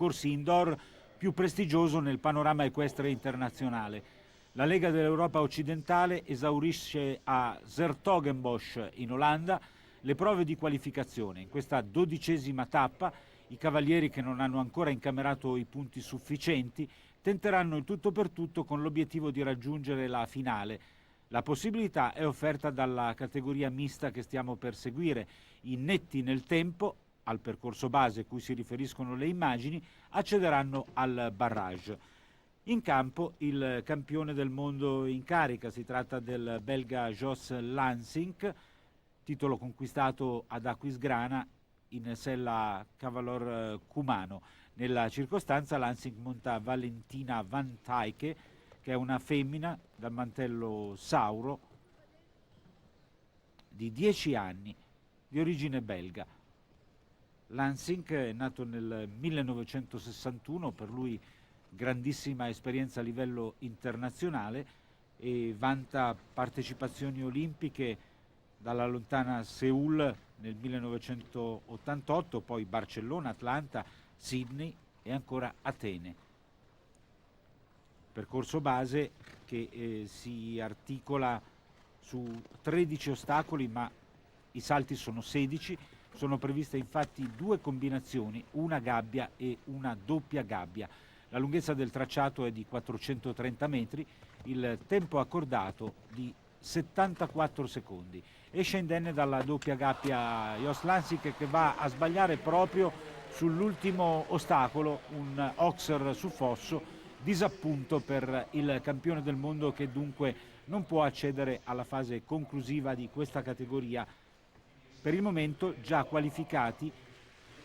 concorsi indoor più prestigioso nel panorama equestre internazionale. La Lega dell'Europa occidentale esaurisce a 's-Hertogenbosch in Olanda le prove di qualificazione. In questa 12ª tappa i cavalieri che non hanno ancora incamerato i punti sufficienti tenteranno il tutto per tutto con l'obiettivo di raggiungere la finale. La possibilità è offerta dalla categoria mista che stiamo per seguire. I netti nel tempo, al percorso base a cui si riferiscono le immagini, accederanno al barrage. In campo il campione del mondo in carica, si tratta del belga Jos Lansing, titolo conquistato ad Aquisgrana in sella Cavalor Cumano. Nella circostanza Lansing monta Valentina Van Tijke, che è una femmina dal mantello Sauro di 10 anni, di origine belga. Lansing è nato nel 1961, per lui grandissima esperienza a livello internazionale e vanta partecipazioni olimpiche dalla lontana Seul nel 1988, poi Barcellona, Atlanta, Sydney e ancora Atene. Percorso base che si articola su 13 ostacoli, ma i salti sono 16. Sono previste infatti 2 combinazioni, una gabbia e una doppia gabbia. La lunghezza del tracciato è di 430 metri, il tempo accordato di 74 secondi. Esce indenne dalla doppia gabbia Jos Lansing, che va a sbagliare proprio sull'ultimo ostacolo, un Oxer su fosso, disappunto per il campione del mondo, che dunque non può accedere alla fase conclusiva di questa categoria. Per il momento già qualificati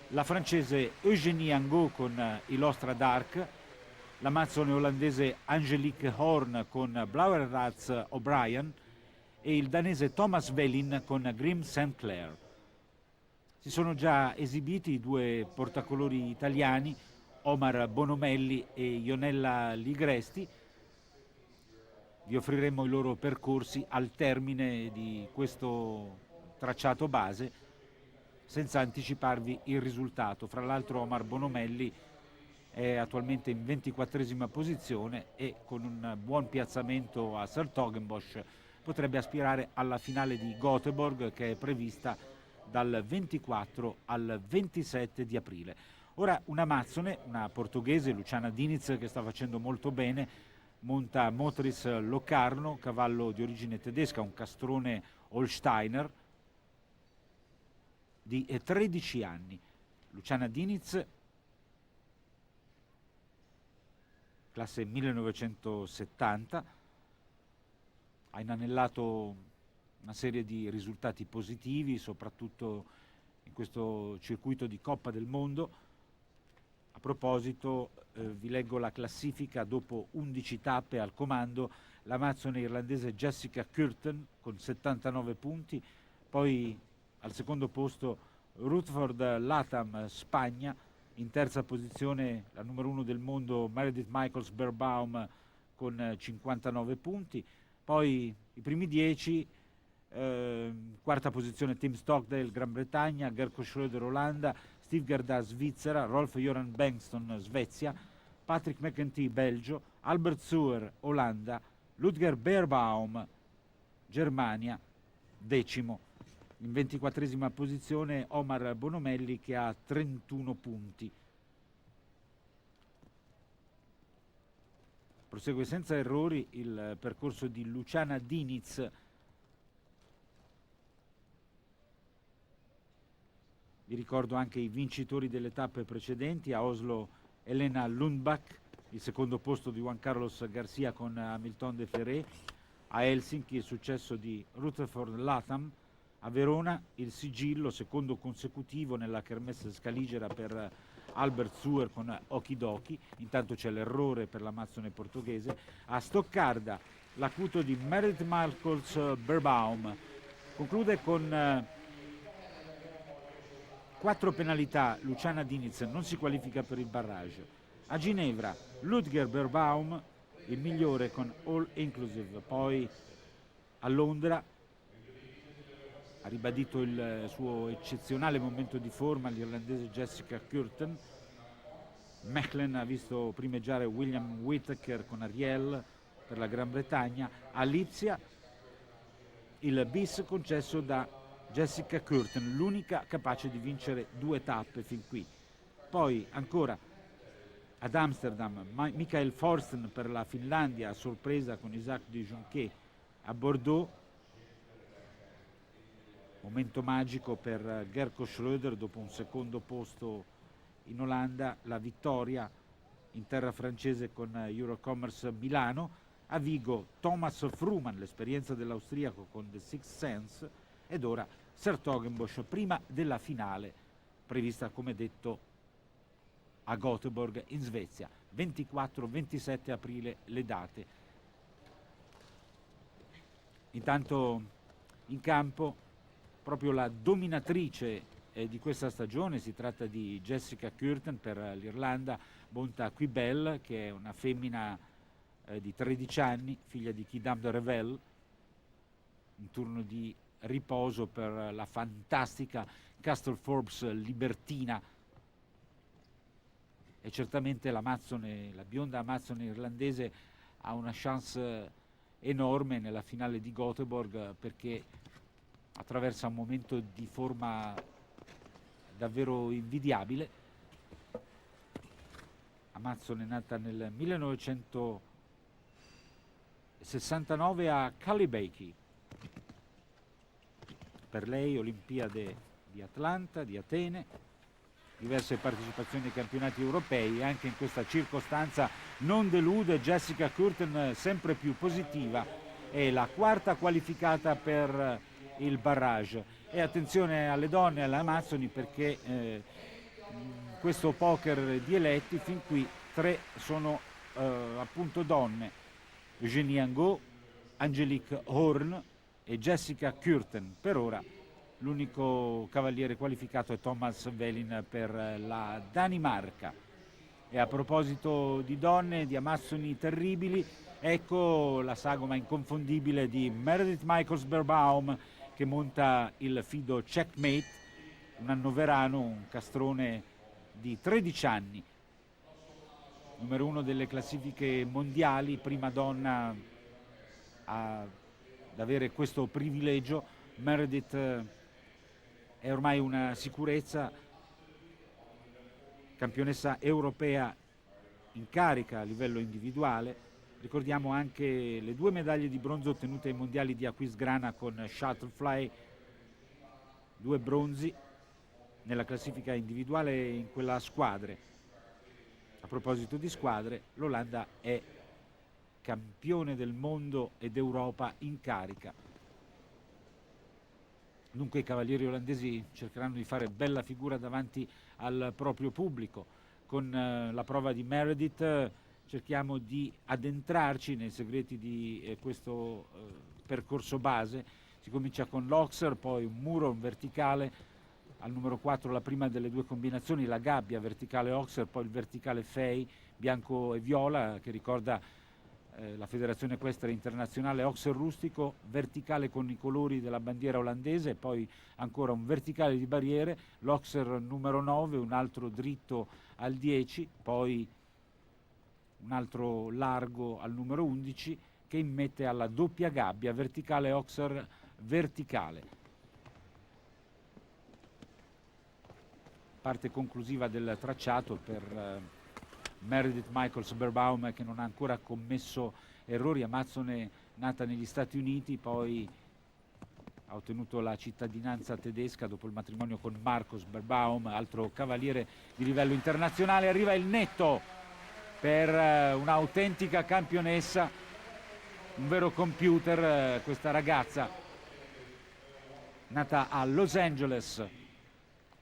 la francese Eugénie Angot con Ilostra Dark, l'amazzone olandese Angelique Horn con Blauerratz O'Brien e il danese Thomas Velin con Grim St. Clair. Si sono già esibiti i 2 portacolori italiani, Omar Bonomelli e Ionella Ligresti. Vi offriremo i loro percorsi al termine di questo tracciato base, senza anticiparvi il risultato. Fra l'altro Omar Bonomelli è attualmente in 24ª posizione e con un buon piazzamento a 's-Hertogenbosch potrebbe aspirare alla finale di Göteborg, che è prevista dal 24 al 27 di aprile. Ora una amazzone, una portoghese, Luciana Diniz, che sta facendo molto bene, monta Motris Locarno, cavallo di origine tedesca, un castrone Holsteiner di 13 anni. Luciana Diniz, classe 1970, ha inanellato una serie di risultati positivi, soprattutto in questo circuito di Coppa del Mondo. A proposito, vi leggo la classifica dopo 11 tappe al comando: l'amazzone irlandese Jessica Curtin con 79 punti, poi al secondo posto Rutherford Latham, Spagna, in terza posizione la numero 1 del mondo Meredith Michaels Berbaum con 59 punti, poi i primi 10, quarta posizione Tim Stockdale, Gran Bretagna, Gerko Schröder, Olanda, Steve Gerda, Svizzera, Rolf Joran Bengtsson, Svezia, Patrick McEntee, Belgio, Albert Suer, Olanda, Ludger Beerbaum, Germania, decimo. In 24ª posizione Omar Bonomelli, che ha 31 punti. Prosegue senza errori il percorso di Luciana Diniz. Vi ricordo anche i vincitori delle tappe precedenti: a Oslo Elena Lundbach, il secondo posto di Juan Carlos Garcia con Hamilton de Ferré; a Helsinki il successo di Rutherford Latham; a Verona il sigillo secondo consecutivo nella Kermesse Scaligera per Albert Suer con Okidoki, intanto c'è l'errore per l'amazzone portoghese; a Stoccarda l'acuto di Meredith Michaels Berbaum. Conclude con 4 penalità Luciana Diniz, non si qualifica per il barrage. A Ginevra Ludger Beerbaum, il migliore con All Inclusive. Poi a Londra ha ribadito il suo eccezionale momento di forma l'irlandese Jessica Curtin. Mechelen ha visto primeggiare William Whittaker con Ariel per la Gran Bretagna. A Lipsia il bis concesso da Jessica Curtin, l'unica capace di vincere 2 tappe fin qui. Poi ancora ad Amsterdam Michael Forsten per la Finlandia a sorpresa con Isaac de Jonquet. A Bordeaux momento magico per Gerko Schröder dopo un secondo posto in Olanda, la vittoria in terra francese con Eurocommerce Milano. A Vigo Thomas Fruman, l'esperienza dell'austriaco con The Sixth Sense, ed ora Sertogenbosch prima della finale prevista come detto a Göteborg in Svezia, 24-27 aprile le date. Intanto in campo proprio la dominatrice di questa stagione, si tratta di Jessica Curtin per l'Irlanda, Bonta Quibel, che è una femmina di 13 anni, figlia di Kidam de Revel, un turno di riposo per la fantastica Castle Forbes libertina, e certamente la bionda amazzone irlandese ha una chance enorme nella finale di Göteborg, perché attraversa un momento di forma davvero invidiabile. Amazzone nata nel 1969 a Cullybeakey. Per lei Olimpiade di Atlanta, di Atene, diverse partecipazioni ai campionati europei, e anche in questa circostanza non delude Jessica Curtin, sempre più positiva, è la quarta qualificata per il barrage. E attenzione alle donne, alle amazzoni, perché questo poker di eletti fin qui 3 sono appunto donne: Eugénie Angot, Angelique Horn e Jessica Curtin. Per ora l'unico cavaliere qualificato è Thomas Velin per la Danimarca. E a proposito di donne, di amazzoni terribili, ecco la sagoma inconfondibile di Meredith Michaels-Berbaum, che monta il fido Checkmate, un annoverano, un castrone di 13 anni, numero 1 delle classifiche mondiali, prima donna ad avere questo privilegio. Meredith è ormai una sicurezza, campionessa europea in carica a livello individuale. Ricordiamo anche le 2 medaglie di bronzo ottenute ai mondiali di Aquisgrana con Shuttlefly, 2 bronzi nella classifica individuale e in quella a squadre. A proposito di squadre, l'Olanda è campione del mondo ed Europa in carica. Dunque i cavalieri olandesi cercheranno di fare bella figura davanti al proprio pubblico. Con la prova di Meredith cerchiamo di addentrarci nei segreti di questo percorso base. Si comincia con l'Oxer, poi un muro, un verticale, al numero 4 la prima delle 2 combinazioni, la gabbia verticale Oxer, poi il verticale Fey, bianco e viola, che ricorda la Federazione Equestre Internazionale. Oxer rustico, verticale con i colori della bandiera olandese, poi ancora un verticale di barriere, l'Oxer numero 9, un altro dritto al 10, poi un altro largo al numero 11 che immette alla doppia gabbia verticale Oxer verticale. Parte conclusiva del tracciato per Meredith Michaels-Berbaum, che non ha ancora commesso errori, amazzone nata negli Stati Uniti, poi ha ottenuto la cittadinanza tedesca dopo il matrimonio con Marcos Berbaum, altro cavaliere di livello internazionale. Arriva il netto per un'autentica campionessa, un vero computer, questa ragazza nata a Los Angeles.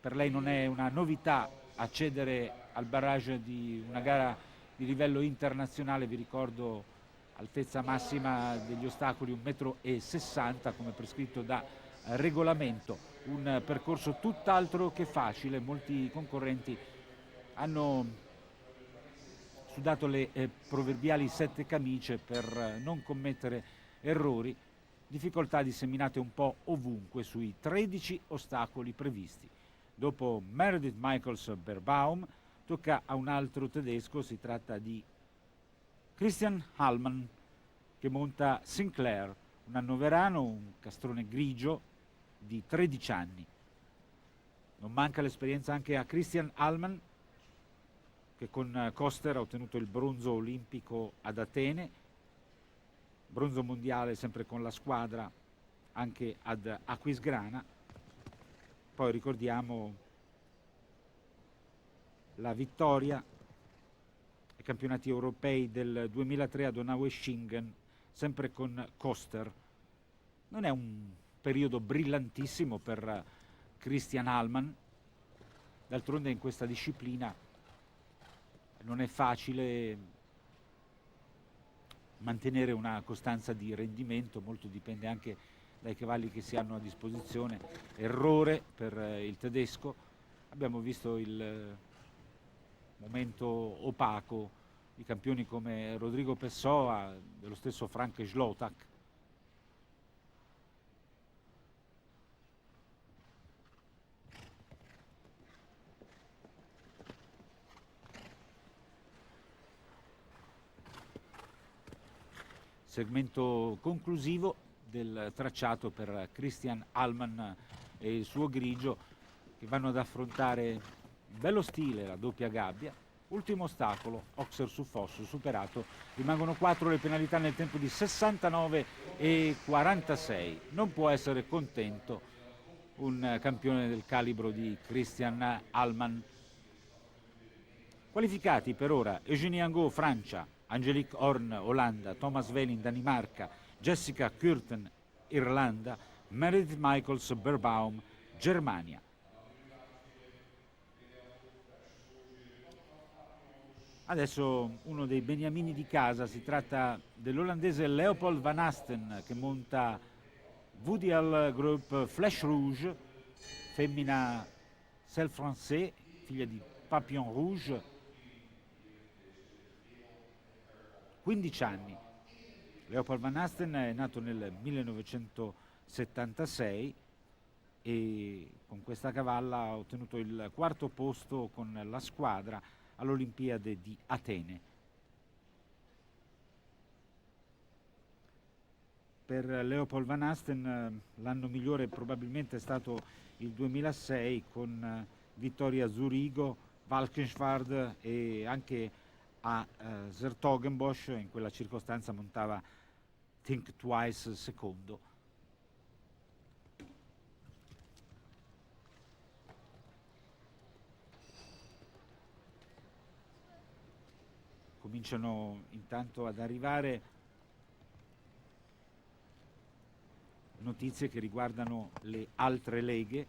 Per lei non è una novità accedere al barrage di una gara di livello internazionale. Vi ricordo altezza massima degli ostacoli 1,60 m come prescritto da regolamento, un percorso tutt'altro che facile. Molti concorrenti hanno sudato le proverbiali 7 camicie per non commettere errori, difficoltà disseminate un po' ovunque sui 13 ostacoli previsti. Dopo Meredith Michaels-Berbaum tocca a un altro tedesco, si tratta di Christian Hallmann, che monta Sinclair, un annoverano, un castrone grigio di 13 anni. Non manca l'esperienza anche a Christian Hallmann, che con Koster ha ottenuto il bronzo olimpico ad Atene, bronzo mondiale sempre con la squadra anche ad Aquisgrana. Poi ricordiamo la vittoria ai campionati europei del 2003 ad Donaueschingen, sempre con Koster. Non è un periodo brillantissimo per Christian Hallmann, d'altronde in questa disciplina non è facile mantenere una costanza di rendimento, molto dipende anche dai cavalli che si hanno a disposizione. Errore per il tedesco, abbiamo visto il momento opaco di campioni come Rodrigo Pessoa, dello stesso Frank Schlotak. Segmento conclusivo del tracciato per Christian Hallmann e il suo grigio, che vanno ad affrontare in bello stile la doppia gabbia. Ultimo ostacolo, Oxer su Fosso superato, rimangono 4 le penalità nel tempo di 69 e 46. Non può essere contento un campione del calibro di Christian Hallmann. Qualificati per ora Eugenie Angot, Francia, Angelique Horn, Olanda, Thomas Welling, Danimarca, Jessica Kürten, Irlanda, Meredith Michaels, Berbaum, Germania. Adesso uno dei beniamini di casa, si tratta dell'olandese Leopold van Asten, che monta VDL Group Flash Rouge, femmina Celle Français, figlia di Papillon Rouge, 15 anni. Leopold van Asten è nato nel 1976 e con questa cavalla ha ottenuto il 4° posto con la squadra all'Olimpiade di Atene. Per Leopold van Asten l'anno migliore probabilmente è stato il 2006 con vittoria a Zurigo, Valkenswaard e anche a Zertogenbosch. In quella circostanza montava Think Twice secondo. Cominciano intanto ad arrivare notizie che riguardano le altre leghe.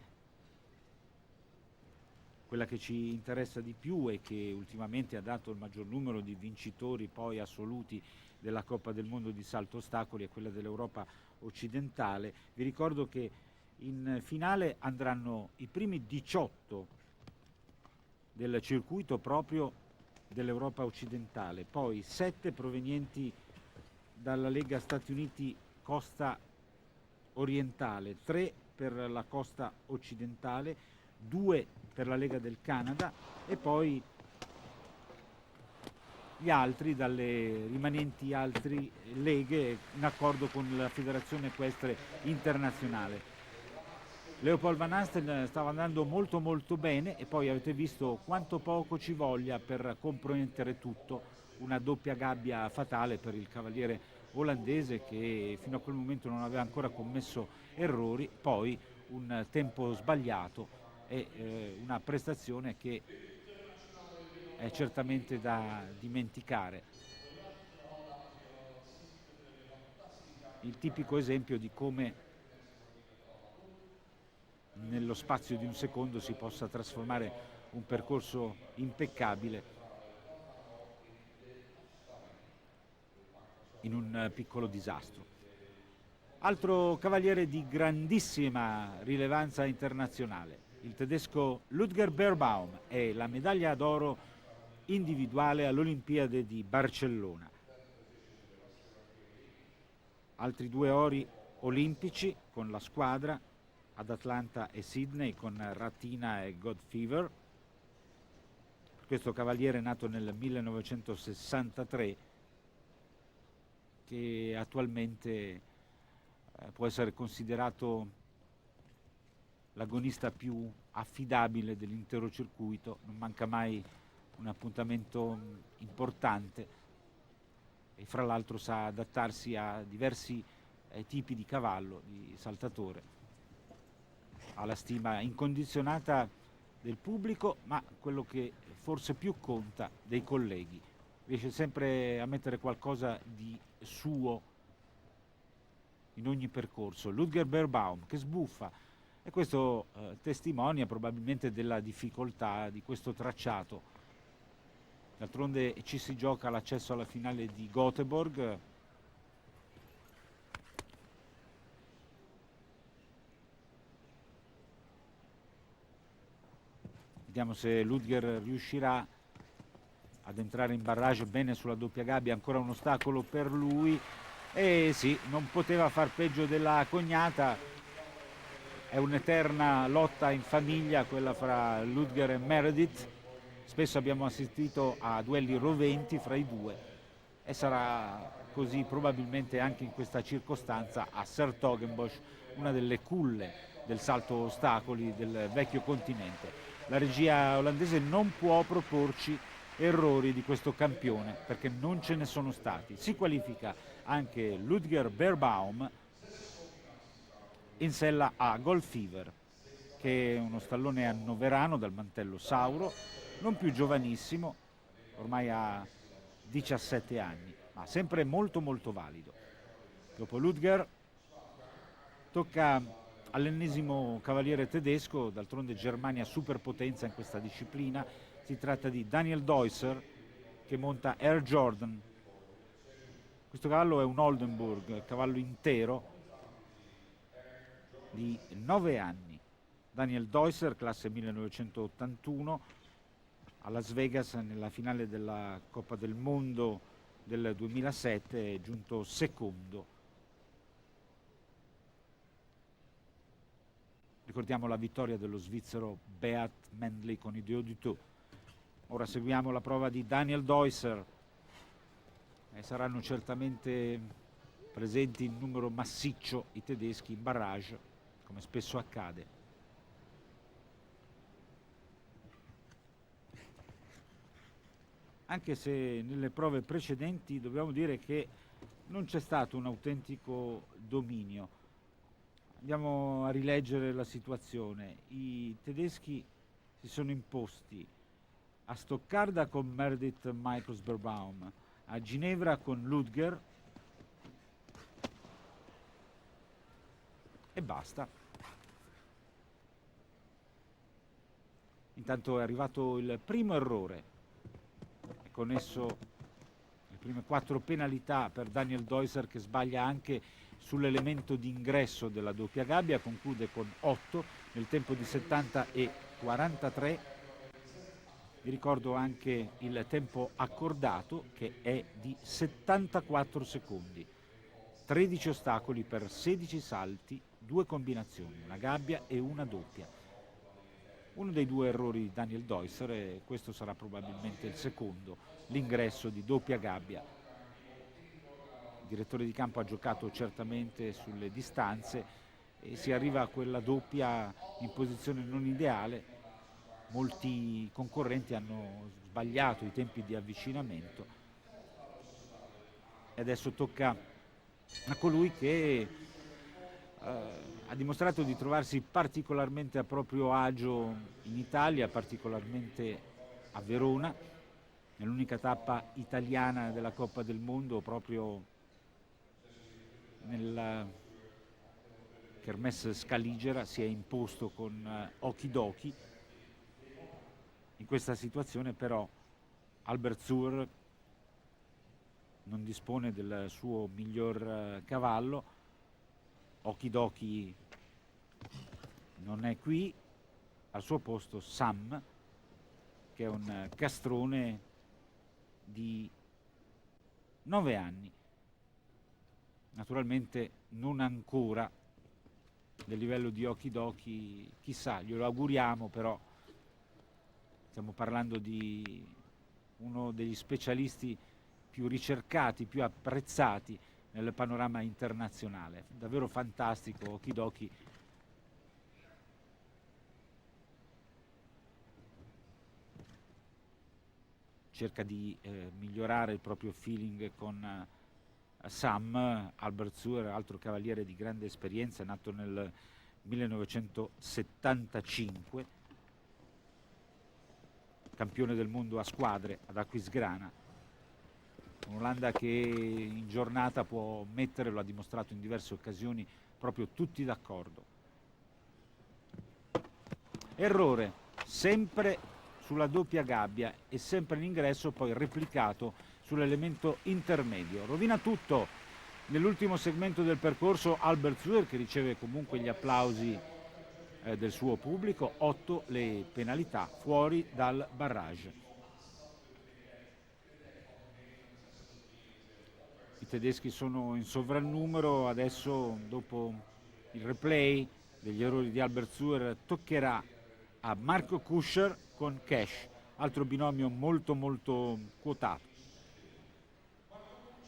Quella che ci interessa di più e che ultimamente ha dato il maggior numero di vincitori poi assoluti della Coppa del Mondo di salto ostacoli è quella dell'Europa occidentale. Vi ricordo che in finale andranno i primi 18 del circuito proprio dell'Europa occidentale, poi 7 provenienti dalla Lega Stati Uniti Costa Orientale, 3 per la costa occidentale, 2 per la Lega del Canada e poi gli altri dalle rimanenti altre leghe in accordo con la Federazione Equestre Internazionale. Leopold van Asten stava andando molto bene e poi avete visto quanto poco ci voglia per compromettere tutto, una doppia gabbia fatale per il cavaliere olandese che fino a quel momento non aveva ancora commesso errori, poi un tempo sbagliato e una prestazione che è certamente da dimenticare. Il tipico esempio di come nello spazio di un secondo si possa trasformare un percorso impeccabile in un piccolo disastro. Altro cavaliere di grandissima rilevanza internazionale, il tedesco Ludger Beerbaum, e la medaglia d'oro individuale all'Olimpiade di Barcellona. Altri 2 ori olimpici con la squadra ad Atlanta e Sydney con Ratina e God Fever. Per questo cavaliere nato nel 1963 che attualmente può essere considerato l'agonista più affidabile dell'intero circuito, non manca mai un appuntamento importante e fra l'altro sa adattarsi a diversi tipi di cavallo, di saltatore. Ha la stima incondizionata del pubblico, ma quello che forse più conta, dei colleghi. Riesce sempre a mettere qualcosa di suo in ogni percorso. Ludger Beerbaum che sbuffa, e questo testimonia probabilmente della difficoltà di questo tracciato. D'altronde ci si gioca l'accesso alla finale di Göteborg. Vediamo se Ludger riuscirà ad entrare in barrage bene sulla doppia gabbia, ancora un ostacolo per lui. E sì, non poteva far peggio della cognata. È un'eterna lotta in famiglia quella fra Ludger e Meredith. Spesso abbiamo assistito a duelli roventi fra i due e sarà così probabilmente anche in questa circostanza a 's-Hertogenbosch, una delle culle del salto ostacoli del vecchio continente. La regia olandese non può proporci errori di questo campione perché non ce ne sono stati. Si qualifica anche Ludger Beerbaum in sella a Gold Fever, che è uno stallone annoverano dal mantello Sauro, non più giovanissimo, ormai ha 17 anni, ma sempre molto molto valido. Dopo Ludger tocca all'ennesimo cavaliere tedesco, d'altronde Germania superpotenza in questa disciplina. Si tratta di Daniel Deusser che monta Air Jordan. Questo cavallo è un Oldenburg, cavallo intero di 9 anni. Daniel Deusser, classe 1981, a Las Vegas nella finale della Coppa del Mondo del 2007 è giunto secondo. Ricordiamo la vittoria dello svizzero Beat Mendley con i Deux du Tour. Ora seguiamo la prova di Daniel Deusser e saranno certamente presenti in numero massiccio i tedeschi in barrage, come spesso accade. Anche se nelle prove precedenti dobbiamo dire che non c'è stato un autentico dominio. Andiamo a rileggere la situazione. I tedeschi si sono imposti a Stoccarda con Meredith Michaels Beerbaum, a Ginevra con Ludger e basta. Intanto è arrivato il primo errore e con esso le prime 4 penalità per Daniel Deusser, che sbaglia anche sull'elemento di ingresso della doppia gabbia, conclude con 8 nel tempo di 70 e 43. Vi ricordo anche il tempo accordato, che è di 74 secondi. 13 ostacoli per 16 salti, 2 combinazioni, una gabbia e una doppia. Uno dei 2 errori di Daniel Deusser, e questo sarà probabilmente il secondo, l'ingresso di doppia gabbia. Il direttore di campo ha giocato certamente sulle distanze e si arriva a quella doppia in posizione non ideale. Molti concorrenti hanno sbagliato i tempi di avvicinamento e adesso tocca a colui che ha dimostrato di trovarsi particolarmente a proprio agio in Italia, particolarmente a Verona, nell'unica tappa italiana della Coppa del Mondo, proprio nella Kermesse Scaligera. Si è imposto con Okidoki. In questa situazione però Albert Zur non dispone del suo miglior cavallo. Okidoki non è qui, al suo posto Sam, che è un castrone di 9 anni, naturalmente non ancora del livello di Okidoki, chissà, glielo auguriamo, però Stiamo parlando di uno degli specialisti più ricercati, più apprezzati nel panorama internazionale. Davvero fantastico, Okidoki. Cerca di migliorare il proprio feeling con Sam Albertsuer, altro cavaliere di grande esperienza, nato nel 1975, campione del mondo a squadre ad Aquisgrana. Un'Olanda che in giornata può mettere, lo ha dimostrato in diverse occasioni, proprio tutti d'accordo. Errore, sempre sulla doppia gabbia e sempre in ingresso, poi replicato sull'elemento intermedio. Rovina tutto nell'ultimo segmento del percorso Albertsuer, che riceve comunque gli applausi del suo pubblico. 8 le penalità fuori dal barrage. I tedeschi sono in sovrannumero, adesso dopo il replay degli errori di Albertsuer toccherà a Marco Kuscher con Cash, altro binomio molto quotato.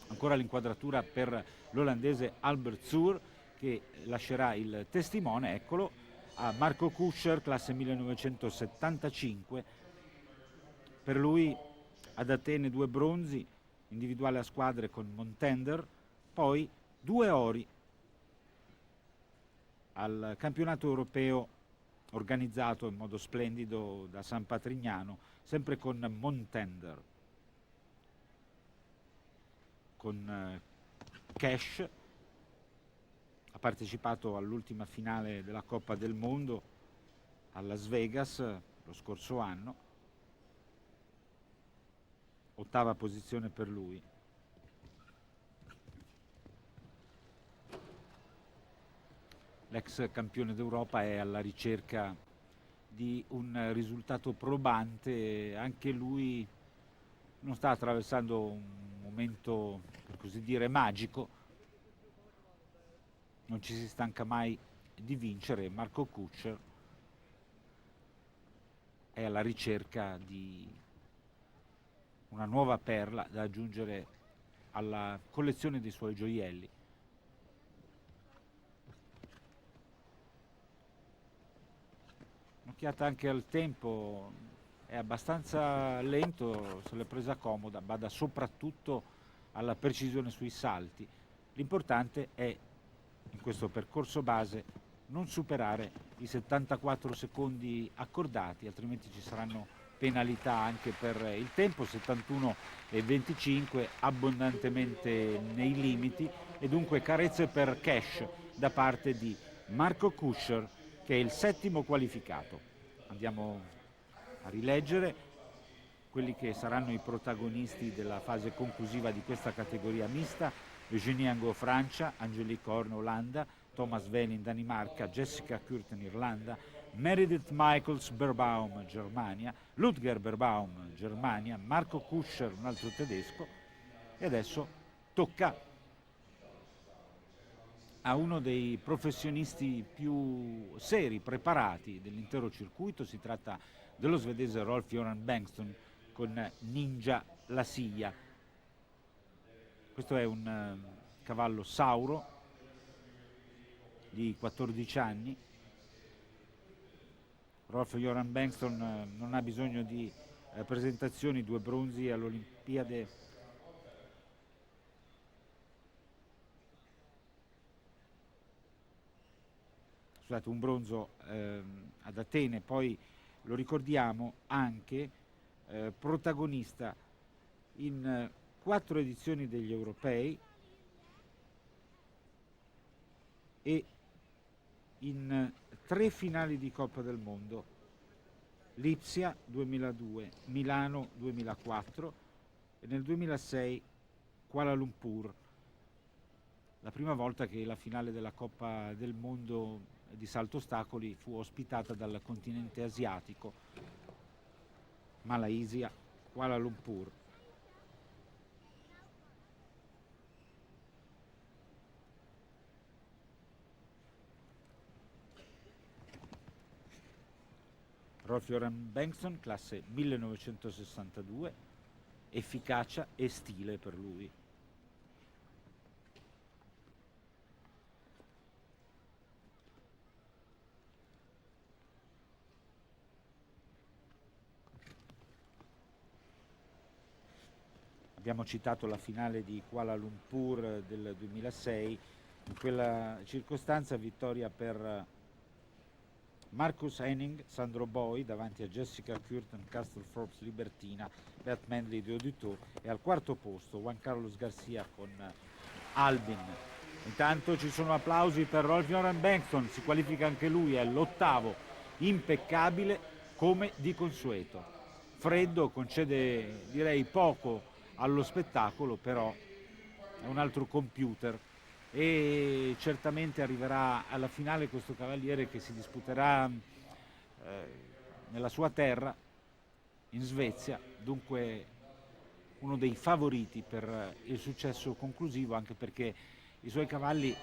Ancora l'inquadratura per l'olandese Albertsuer, che lascerà il testimone, eccolo, a Marco Kuscher, classe 1975. Per lui ad Atene 2 bronzi, individuale a squadre con Montender, poi 2 ori al campionato europeo organizzato in modo splendido da San Patrignano, sempre con Montender. Con Cash ha partecipato all'ultima finale della Coppa del Mondo a Las Vegas lo scorso anno, 8ª posizione per lui. L'ex campione d'Europa è alla ricerca di un risultato probante, anche lui non sta attraversando un momento, per così dire, magico, non ci si stanca mai di vincere. Marco Kuscher è alla ricerca di una nuova perla da aggiungere alla collezione dei suoi gioielli. Un'occhiata anche al tempo, è abbastanza lento, se l'è presa comoda, bada soprattutto alla precisione sui salti. L'importante è, in questo percorso base, non superare i 74 secondi accordati, altrimenti ci saranno penalità anche per il tempo. 71,25, abbondantemente nei limiti, e dunque carezze per Cash da parte di Marco Kuscher, che è il 7° qualificato. Andiamo a rileggere quelli che saranno i protagonisti della fase conclusiva di questa categoria mista: Eugenie Angot Francia, Angelique Horn Olanda, Thomas Velin Danimarca, Jessica Curtin Irlanda, Meredith Michaels Berbaum Germania, Ludger Berbaum Germania, Marco Kuscher un altro tedesco. E adesso tocca a uno dei professionisti più seri, preparati dell'intero circuito. Si tratta dello svedese Rolf-Göran Bengtsson con Ninja La Silla. Questo è un cavallo sauro di 14 anni. Rolf-Göran Bengtsson non ha bisogno di presentazioni, 2 bronzi all'Olimpiade un bronzo ad Atene, poi lo ricordiamo anche protagonista in 4 edizioni degli europei e in 3 finali di Coppa del Mondo: Lipsia 2002, Milano 2004 e nel 2006 Kuala Lumpur. La prima volta che la finale della Coppa del Mondo di salto ostacoli fu ospitata dal continente asiatico, Malaysia, Kuala Lumpur. Rolf Joran Bengtsson, classe 1962, efficacia e stile per lui. Abbiamo citato la finale di Kuala Lumpur del 2006, in quella circostanza vittoria per Marcus Henning, Sandro Boi davanti a Jessica Curtin, Castle Forbes Libertina, Beth Manley di Auditor, e al quarto posto Juan Carlos Garcia con Albin. Intanto ci sono applausi per Rolf Joran Bengtsson, si qualifica anche lui, è l'8º, impeccabile come di consueto. Freddo, concede direi poco allo spettacolo, però è un altro computer e certamente arriverà alla finale questo cavaliere che si disputerà nella sua terra, in Svezia, dunque uno dei favoriti per il successo conclusivo, anche perché i suoi cavalli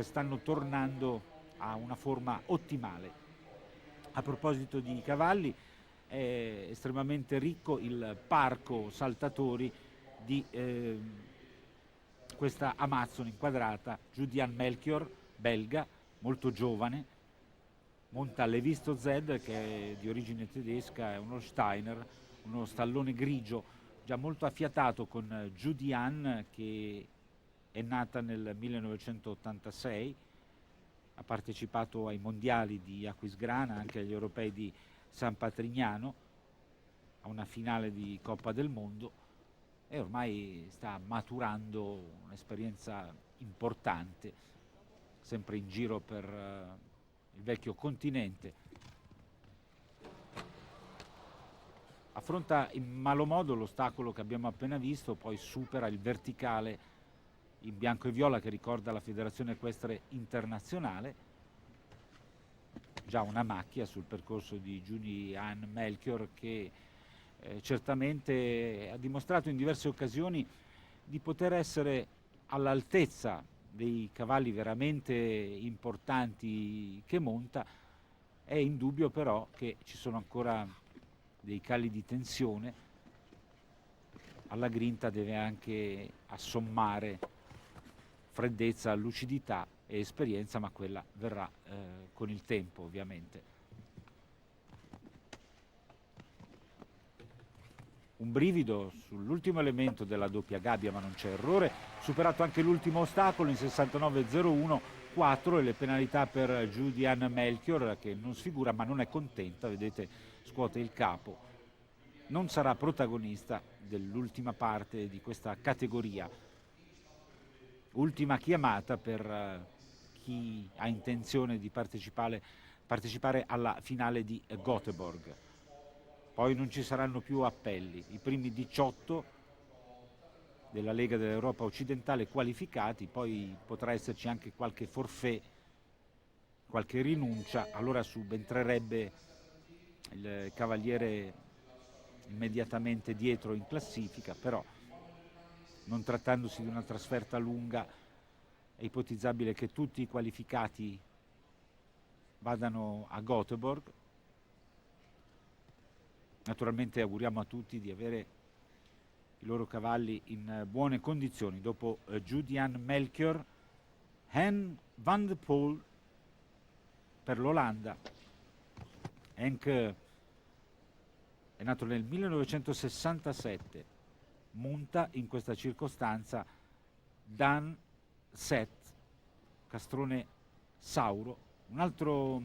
stanno tornando a una forma ottimale. A proposito di cavalli, è estremamente ricco il parco saltatori di questa Amazon inquadrata, Julian Melchior, belga, molto giovane, monta l'Evisto Z, che è di origine tedesca, è uno Steiner, uno stallone grigio, già molto affiatato con Julian, che è nata nel 1986, ha partecipato ai mondiali di Aquisgrana, anche agli europei di San Patrignano, a una finale di Coppa del Mondo, e ormai sta maturando un'esperienza importante, sempre in giro per il vecchio continente. Affronta in malo modo l'ostacolo che abbiamo appena visto, poi supera il verticale in bianco e viola che ricorda la Federazione Equestre Internazionale, già una macchia sul percorso di Julian Melchior, che certamente ha dimostrato in diverse occasioni di poter essere all'altezza dei cavalli veramente importanti che monta. È indubbio però che ci sono ancora dei cali di tensione, alla grinta deve anche assommare freddezza, lucidità e esperienza, ma quella verrà con il tempo, ovviamente. Un brivido sull'ultimo elemento della doppia gabbia, ma non c'è errore, superato anche l'ultimo ostacolo in 69.01, 4 e le penalità per Julian Melchior, che non sfigura ma non è contenta, vedete, scuote il capo. Non sarà protagonista dell'ultima parte di questa categoria. Ultima chiamata per chi ha intenzione di partecipare alla finale di Göteborg. Poi non ci saranno più appelli, i primi 18 della Lega dell'Europa occidentale qualificati, poi potrà esserci anche qualche forfait, qualche rinuncia, allora subentrerebbe il cavaliere immediatamente dietro in classifica, però non trattandosi di una trasferta lunga è ipotizzabile che tutti i qualificati vadano a Göteborg. Naturalmente auguriamo a tutti di avere i loro cavalli in buone condizioni. Dopo Julian Melchior, Henk van de Poel per l'Olanda. Henk è nato nel 1967, monta in questa circostanza Dan Set, castrone Sauro, un altro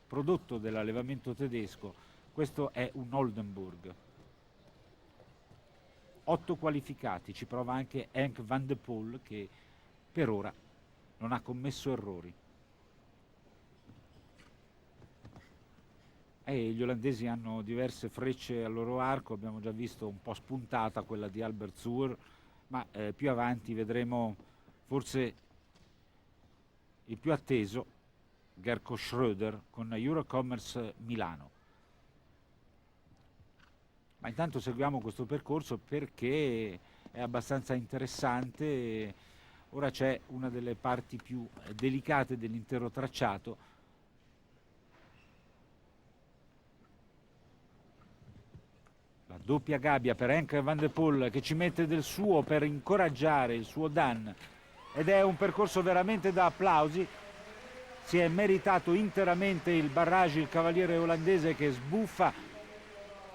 prodotto dell'allevamento tedesco. Questo è un Oldenburg. 8 qualificati, ci prova anche Henk van de Poel, che per ora non ha commesso errori. Gli olandesi hanno diverse frecce al loro arco, abbiamo già visto un po' spuntata quella di Albert Zuhr, ma più avanti vedremo forse il più atteso, Gerko Schröder, con Eurocommerce Milano. Ma intanto seguiamo questo percorso perché è abbastanza interessante. Ora c'è una delle parti più delicate dell'intero tracciato, La doppia gabbia per Henk van der Poel, che ci mette del suo per incoraggiare il suo Dan, ed è un percorso veramente da applausi. Si è meritato interamente il barrage il cavaliere olandese, che sbuffa,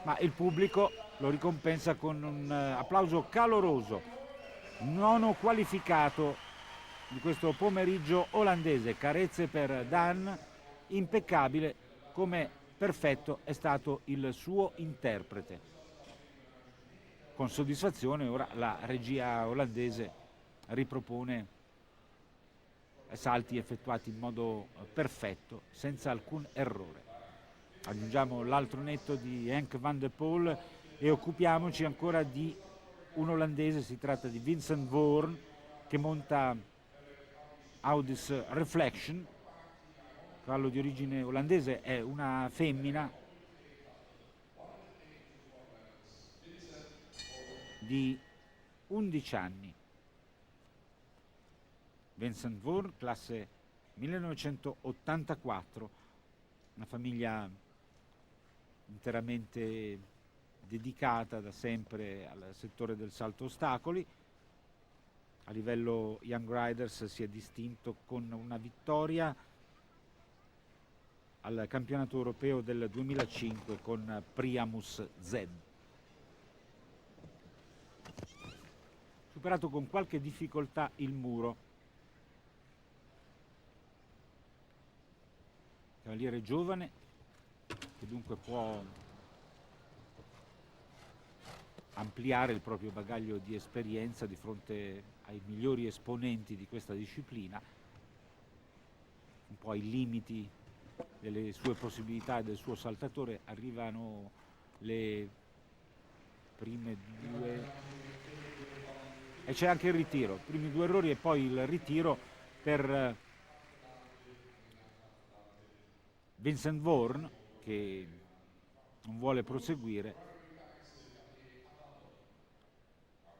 ma il pubblico lo ricompensa con un applauso caloroso. Nono qualificato di questo pomeriggio olandese, carezze per Dan, impeccabile, come perfetto è stato il suo interprete. Con soddisfazione ora la regia olandese ripropone salti effettuati in modo perfetto, senza alcun errore. Aggiungiamo l'altro netto di Henk van der Poel e occupiamoci ancora di un olandese. Si tratta di Vincent Voorn, che monta Audis Reflection, cavallo di origine olandese, è una femmina di 11 anni. Vincent Voorn, classe 1984, una famiglia interamente dedicata da sempre al settore del salto ostacoli. A livello Young Riders si è distinto con una vittoria al campionato europeo del 2005 con Priamus Z. Superato con qualche difficoltà il muro. Cavaliere giovane, che dunque può ampliare il proprio bagaglio di esperienza di fronte ai migliori esponenti di questa disciplina. Un po' ai limiti delle sue possibilità e del suo saltatore arrivano le prime due, e c'è anche il ritiro, i primi due errori e poi il ritiro per Vincent Voorn, che non vuole proseguire.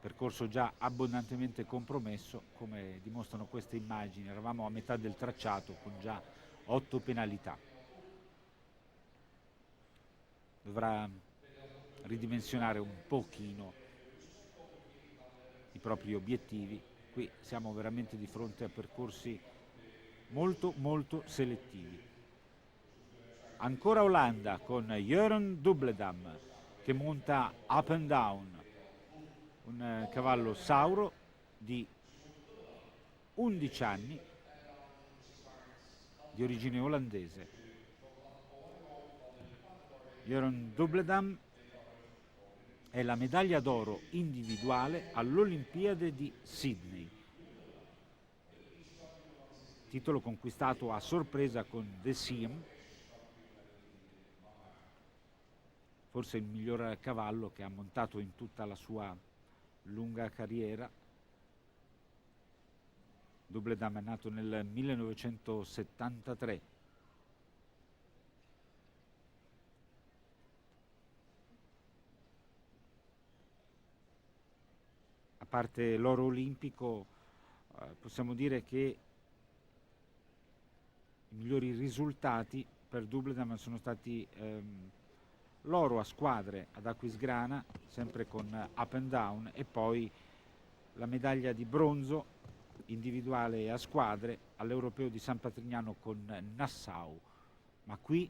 Percorso già abbondantemente compromesso, come dimostrano queste immagini. Eravamo a metà del tracciato con già 8 penalità. Dovrà ridimensionare un pochino i propri obiettivi. Qui siamo veramente di fronte a percorsi molto molto selettivi. Ancora Olanda con Jeroen Dubledam, che monta Up and Down, un cavallo sauro di 11 anni, di origine olandese. Jeroen Dubledam è la medaglia d'oro individuale all'Olimpiade di Sydney, titolo conquistato a sorpresa con The Siem, forse il miglior cavallo che ha montato in tutta la sua lunga carriera. Dubledam è nato nel 1973. A parte l'oro olimpico, possiamo dire che i migliori risultati per Dubledam sono stati l'oro a squadre ad Aquisgrana, sempre con Up and Down, e poi la medaglia di bronzo individuale a squadre all'Europeo di San Patrignano con Nassau. Ma qui,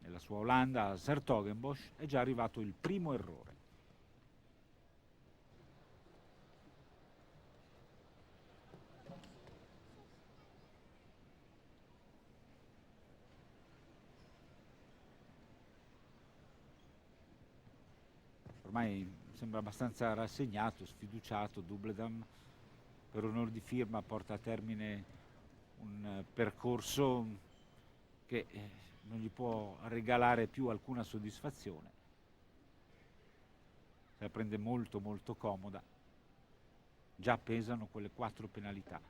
nella sua Olanda, a 's-Hertogenbosch, è già arrivato il primo errore. Ormai sembra abbastanza rassegnato, sfiduciato. Dubledam, per onor di firma, porta a termine un percorso che non gli può regalare più alcuna soddisfazione. Se la prende molto molto comoda. Già pesano quelle 4 penalità.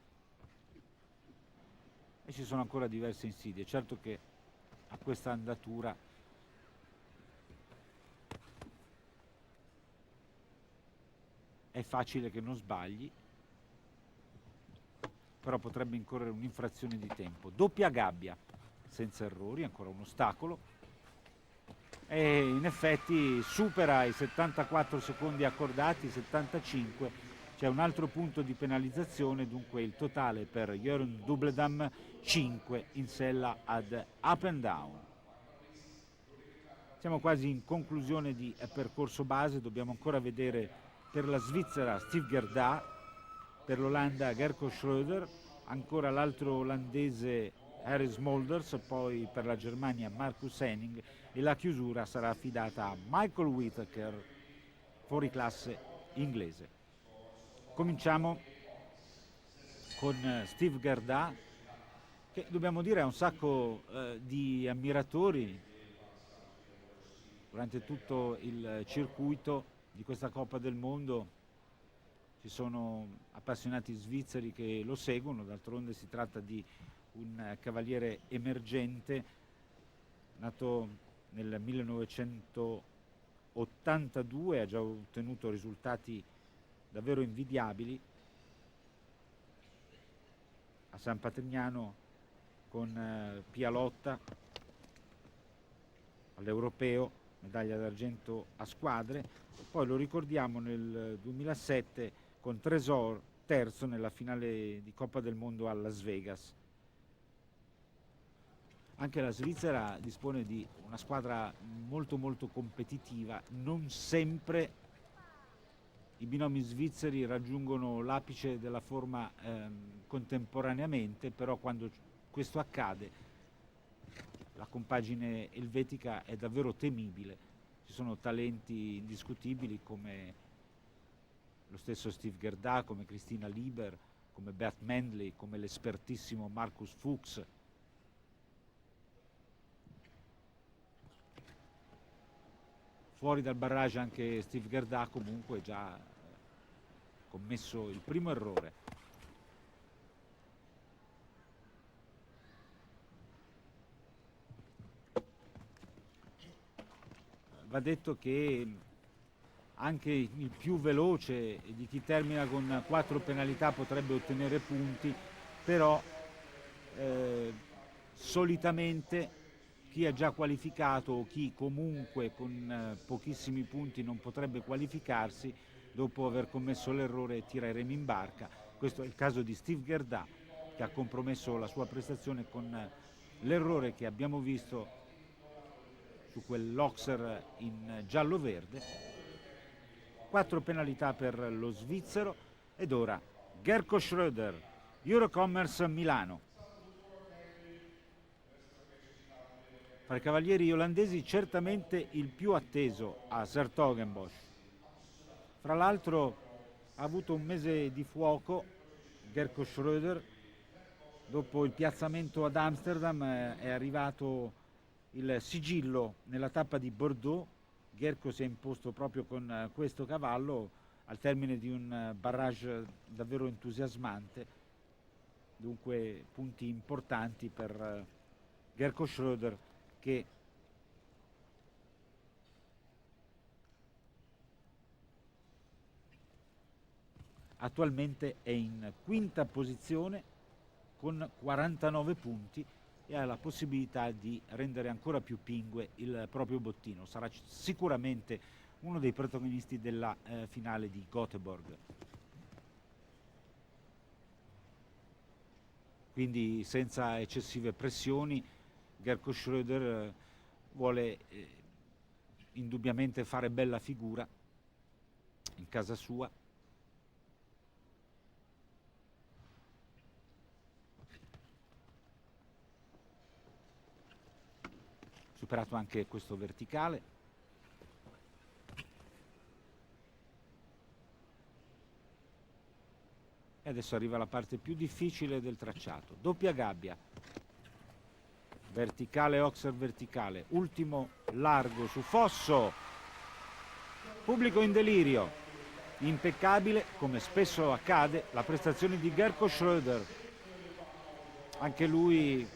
E ci sono ancora diverse insidie. Certo che a questa andatura è facile che non sbagli, però potrebbe incorrere un'infrazione di tempo. Doppia gabbia, senza errori, ancora un ostacolo. e in effetti supera i 74 secondi accordati, 75, c'è un altro punto di penalizzazione, dunque il totale per Jørgen Dubledam 5 in sella ad up and down. Siamo quasi in conclusione di percorso base, dobbiamo ancora vedere per la Svizzera Steve Gerda, per l'Olanda Gerko Schröder, ancora l'altro olandese Harris Molders, poi per la Germania Marcus Henning e la chiusura sarà affidata a Michael Whittaker, fuori classe inglese. Cominciamo con Steve Gerda, che dobbiamo dire ha un sacco di ammiratori durante tutto il circuito di questa Coppa del Mondo. Ci sono appassionati svizzeri che lo seguono, d'altronde si tratta di un cavaliere emergente, nato nel 1982, ha già ottenuto risultati davvero invidiabili a San Patrignano con Pia Lotta all'Europeo, medaglia d'argento a squadre, poi lo ricordiamo nel 2007 con Tresor terzo nella finale di Coppa del Mondo a Las Vegas. Anche la Svizzera dispone di una squadra molto competitiva, non sempre i binomi svizzeri raggiungono l'apice della forma contemporaneamente, però quando questo accade la compagine elvetica è davvero temibile. Ci sono talenti indiscutibili come lo stesso Steve Gerda, come Christina Lieber, come Bert Mendley, come l'espertissimo Markus Fuchs. Fuori dal barrage anche Steve Gerda, comunque già commesso il primo errore. Va detto che anche il più veloce di chi termina con 4 penalità potrebbe ottenere punti, però solitamente chi è già qualificato o chi comunque con pochissimi punti non potrebbe qualificarsi, dopo aver commesso l'errore tira i remi in barca. Questo è il caso di Steve Gerda, che ha compromesso la sua prestazione con l'errore che abbiamo visto su quell'Oxer in giallo-verde. 4 penalità per lo svizzero ed ora Gerko Schröder, Eurocommerce Milano. Fra i cavalieri olandesi certamente il più atteso a 's-Hertogenbosch. Fra l'altro ha avuto un mese di fuoco Gerko Schröder, dopo il piazzamento ad Amsterdam è arrivato il sigillo nella tappa di Bordeaux. Gerko si è imposto proprio con questo cavallo al termine di un barrage davvero entusiasmante, dunque punti importanti per Gerko Schröder, che attualmente è in quinta posizione con 49 punti e ha la possibilità di rendere ancora più pingue il proprio bottino. Sarà sicuramente uno dei protagonisti della finale di Göteborg. Quindi senza eccessive pressioni Gerko Schröder vuole indubbiamente fare bella figura in casa sua. Superato anche questo verticale. E adesso arriva la parte più difficile del tracciato. Doppia gabbia. Verticale, Oxer verticale. Ultimo largo su fosso. Pubblico in delirio. Impeccabile, come spesso accade, la prestazione di Gerko Schröder. Anche lui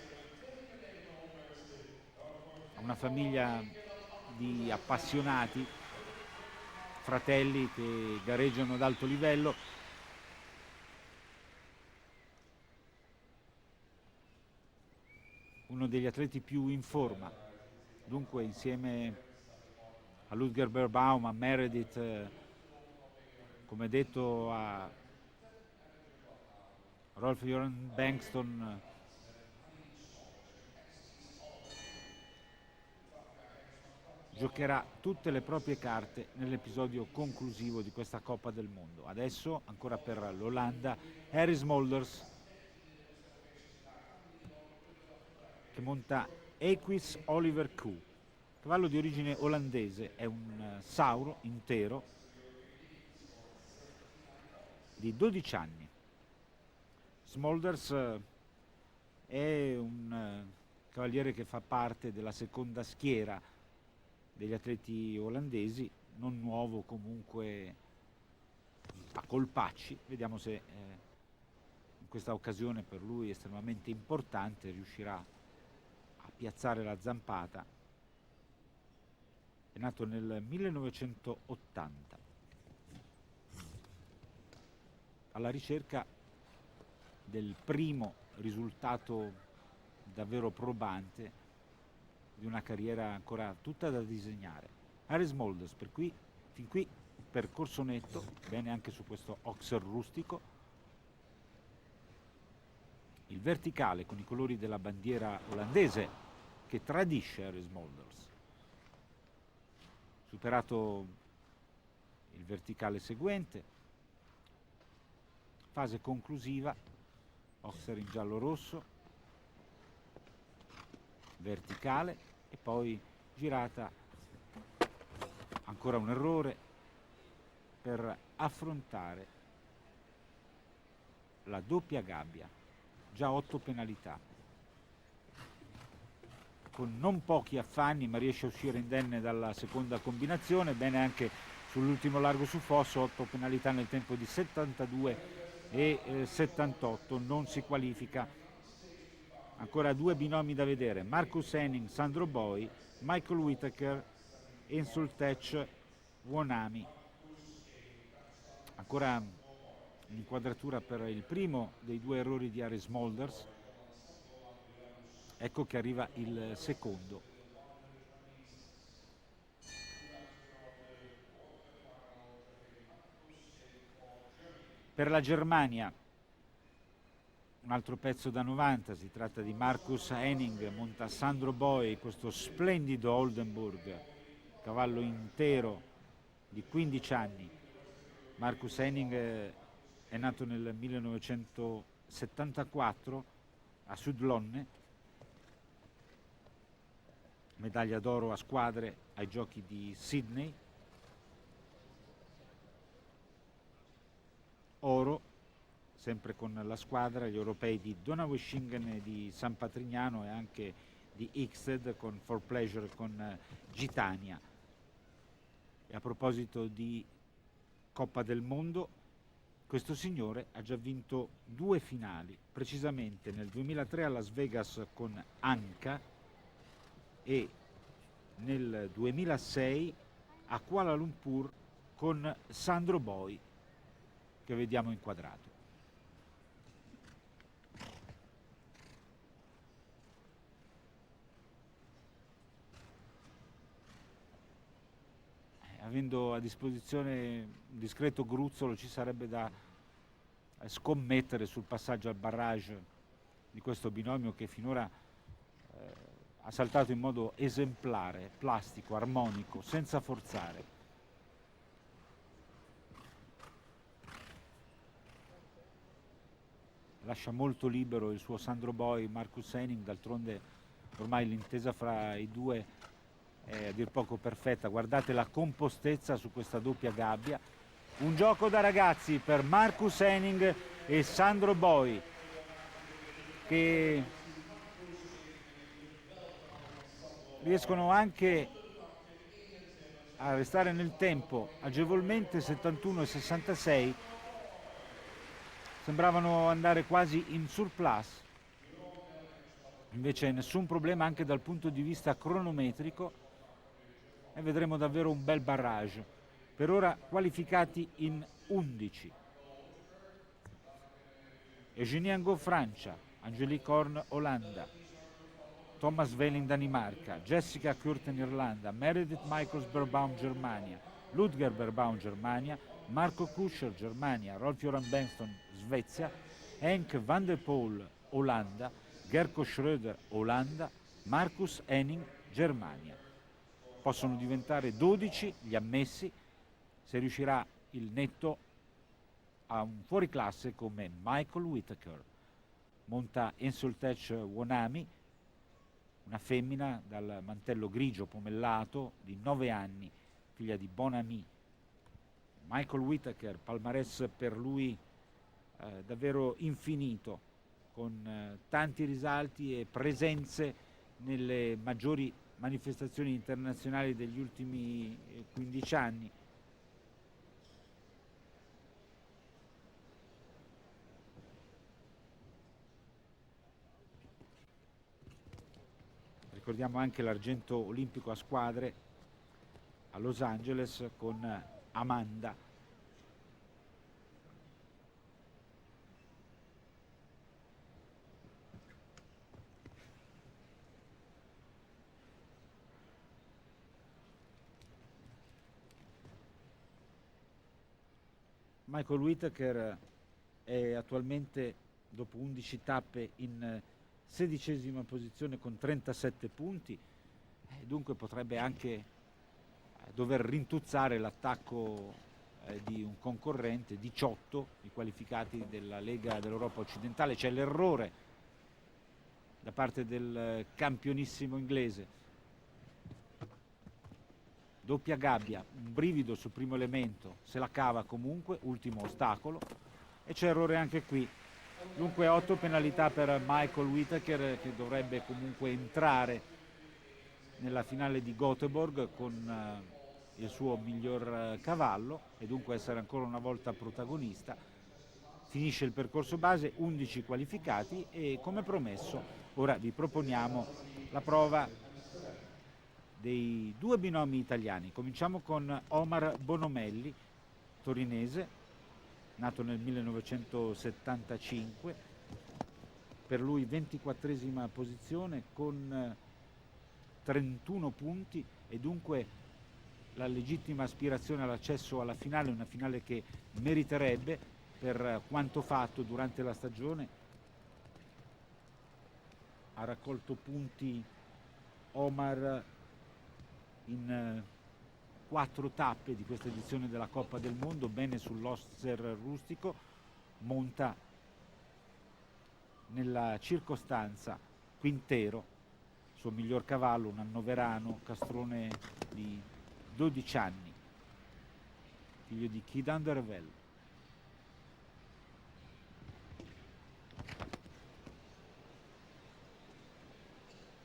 ha una famiglia di appassionati, fratelli che gareggiano ad alto livello. Uno degli atleti più in forma, dunque insieme a Ludger Beerbaum, a Meredith, come detto a Rolf Göran Bengtsson. Giocherà tutte le proprie carte nell'episodio conclusivo di questa Coppa del Mondo. Adesso, ancora per l'Olanda, Harry Smolders, che monta Equus Oliver Q, cavallo di origine olandese, è un sauro intero di 12 anni. Smolders è un cavaliere che fa parte della seconda schiera degli atleti olandesi, non nuovo comunque a colpacci. Vediamo se in questa occasione per lui estremamente importante riuscirà a piazzare la zampata. È nato nel 1980, alla ricerca del primo risultato davvero probante di una carriera ancora tutta da disegnare. Harry Smolders fin qui percorso netto, bene anche su questo Oxer rustico. Il verticale con i colori della bandiera olandese che tradisce Harry Smolders. Superato il verticale seguente, fase conclusiva, Oxer in giallo-rosso, verticale e poi girata, ancora un errore, per affrontare la doppia gabbia, già 8 penalità. Con non pochi affanni, ma riesce a uscire indenne dalla seconda combinazione, bene anche sull'ultimo largo su fosso, 8 penalità nel tempo di 72 e 78, non si qualifica. Ancora 2 binomi da vedere, Marcus Henning, Sandro Boi, Michael Whittaker, Ensultech, Wonami. Ancora l'inquadratura per il primo dei 2 errori di Harry Smolders. Ecco che arriva il secondo. Per la Germania un altro pezzo da 90, si tratta di Marcus Henning, monta Sandro Boi, questo splendido Oldenburg, cavallo intero di 15 anni. Marcus Henning è nato nel 1974 a Sudlonne, medaglia d'oro a squadre ai giochi di Sydney, oro sempre con la squadra, gli europei di Donaueschingen e di San Patrignano e anche di Ixted con For Pleasure con Gitania. E a proposito di Coppa del Mondo, questo signore ha già vinto 2 finali, precisamente nel 2003 a Las Vegas con Anka e nel 2006 a Kuala Lumpur con Sandro Boi, che vediamo inquadrato. Avendo a disposizione un discreto gruzzolo, ci sarebbe da scommettere sul passaggio al barrage di questo binomio che finora ha saltato in modo esemplare, plastico, armonico, senza forzare. Lascia molto libero il suo Sandro Boi, Marcus Henning, d'altronde ormai l'intesa fra i due è a dir poco perfetta. Guardate la compostezza su questa doppia gabbia. Un gioco da ragazzi per Marcus Henning e Sandro Boi, che riescono anche a restare nel tempo agevolmente, 71 e 66. Sembravano andare quasi in surplus, invece nessun problema anche dal punto di vista cronometrico, e vedremo davvero un bel barrage. Per ora qualificati in 11. Eugenie Angot Francia, Angelique Horn Olanda, Thomas Welling Danimarca, Jessica Curtin Irlanda, Meredith Michaels Berbaum Germania, Ludger Berbaum Germania, Marco Kuscher Germania, Rolf-Joran Bengtsson Svezia, Henk van der Poel Olanda, Gerko Schröder Olanda, Marcus Henning Germania. Possono diventare 12 gli ammessi se riuscirà il netto a un fuoriclasse come Michael Whittaker. Monta Ensoltech Wonami, una femmina dal mantello grigio pomellato di 9 anni, figlia di Bonami. Michael Whittaker, palmarès per lui davvero infinito, con tanti risalti e presenze nelle maggiori manifestazioni internazionali degli ultimi 15 anni. Ricordiamo anche l'argento olimpico a squadre a Los Angeles con Amanda. Michael Whittaker è attualmente, dopo 11 tappe, in 16ª posizione con 37 punti, dunque potrebbe anche dover rintuzzare l'attacco di un concorrente, 18 i qualificati della Lega dell'Europa occidentale. C'è l'errore da parte del campionissimo inglese. Doppia gabbia, un brivido sul primo elemento, se la cava comunque, ultimo ostacolo, e c'è errore anche qui. Dunque 8 penalità per Michael Whittaker, che dovrebbe comunque entrare nella finale di Göteborg con il suo miglior cavallo e dunque essere ancora una volta protagonista. Finisce il percorso base, 11 qualificati, e come promesso ora vi proponiamo la prova dei due binomi italiani. Cominciamo con Omar Bonomelli, torinese, nato nel 1975, per lui 24ª posizione con 31 punti e dunque la legittima aspirazione all'accesso alla finale, una finale che meriterebbe per quanto fatto durante la stagione. Ha raccolto punti Omar in 4 tappe di questa edizione della Coppa del Mondo, bene sull'Oster rustico, monta nella circostanza Quintero, suo miglior cavallo, un annoverano, castrone di 12 anni, figlio di Kidan Dervel.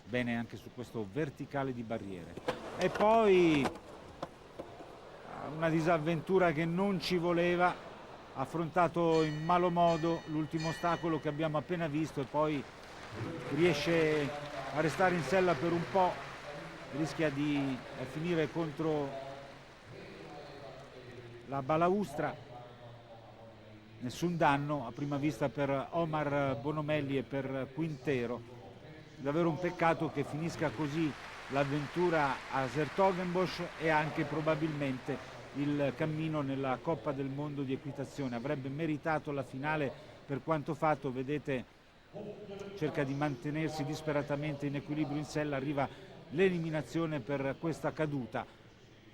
Bene anche su questo verticale di barriere. E poi una disavventura che non ci voleva, ha affrontato in malo modo l'ultimo ostacolo che abbiamo appena visto e poi riesce a restare in sella per un po', rischia di finire contro la balaustra. Nessun danno a prima vista per Omar Bonomelli e per Quintero. Davvero un peccato che finisca così l'avventura a 's-Hertogenbosch e anche probabilmente il cammino nella Coppa del Mondo di equitazione. Avrebbe meritato la finale per quanto fatto, vedete, cerca di mantenersi disperatamente in equilibrio in sella, arriva l'eliminazione per questa caduta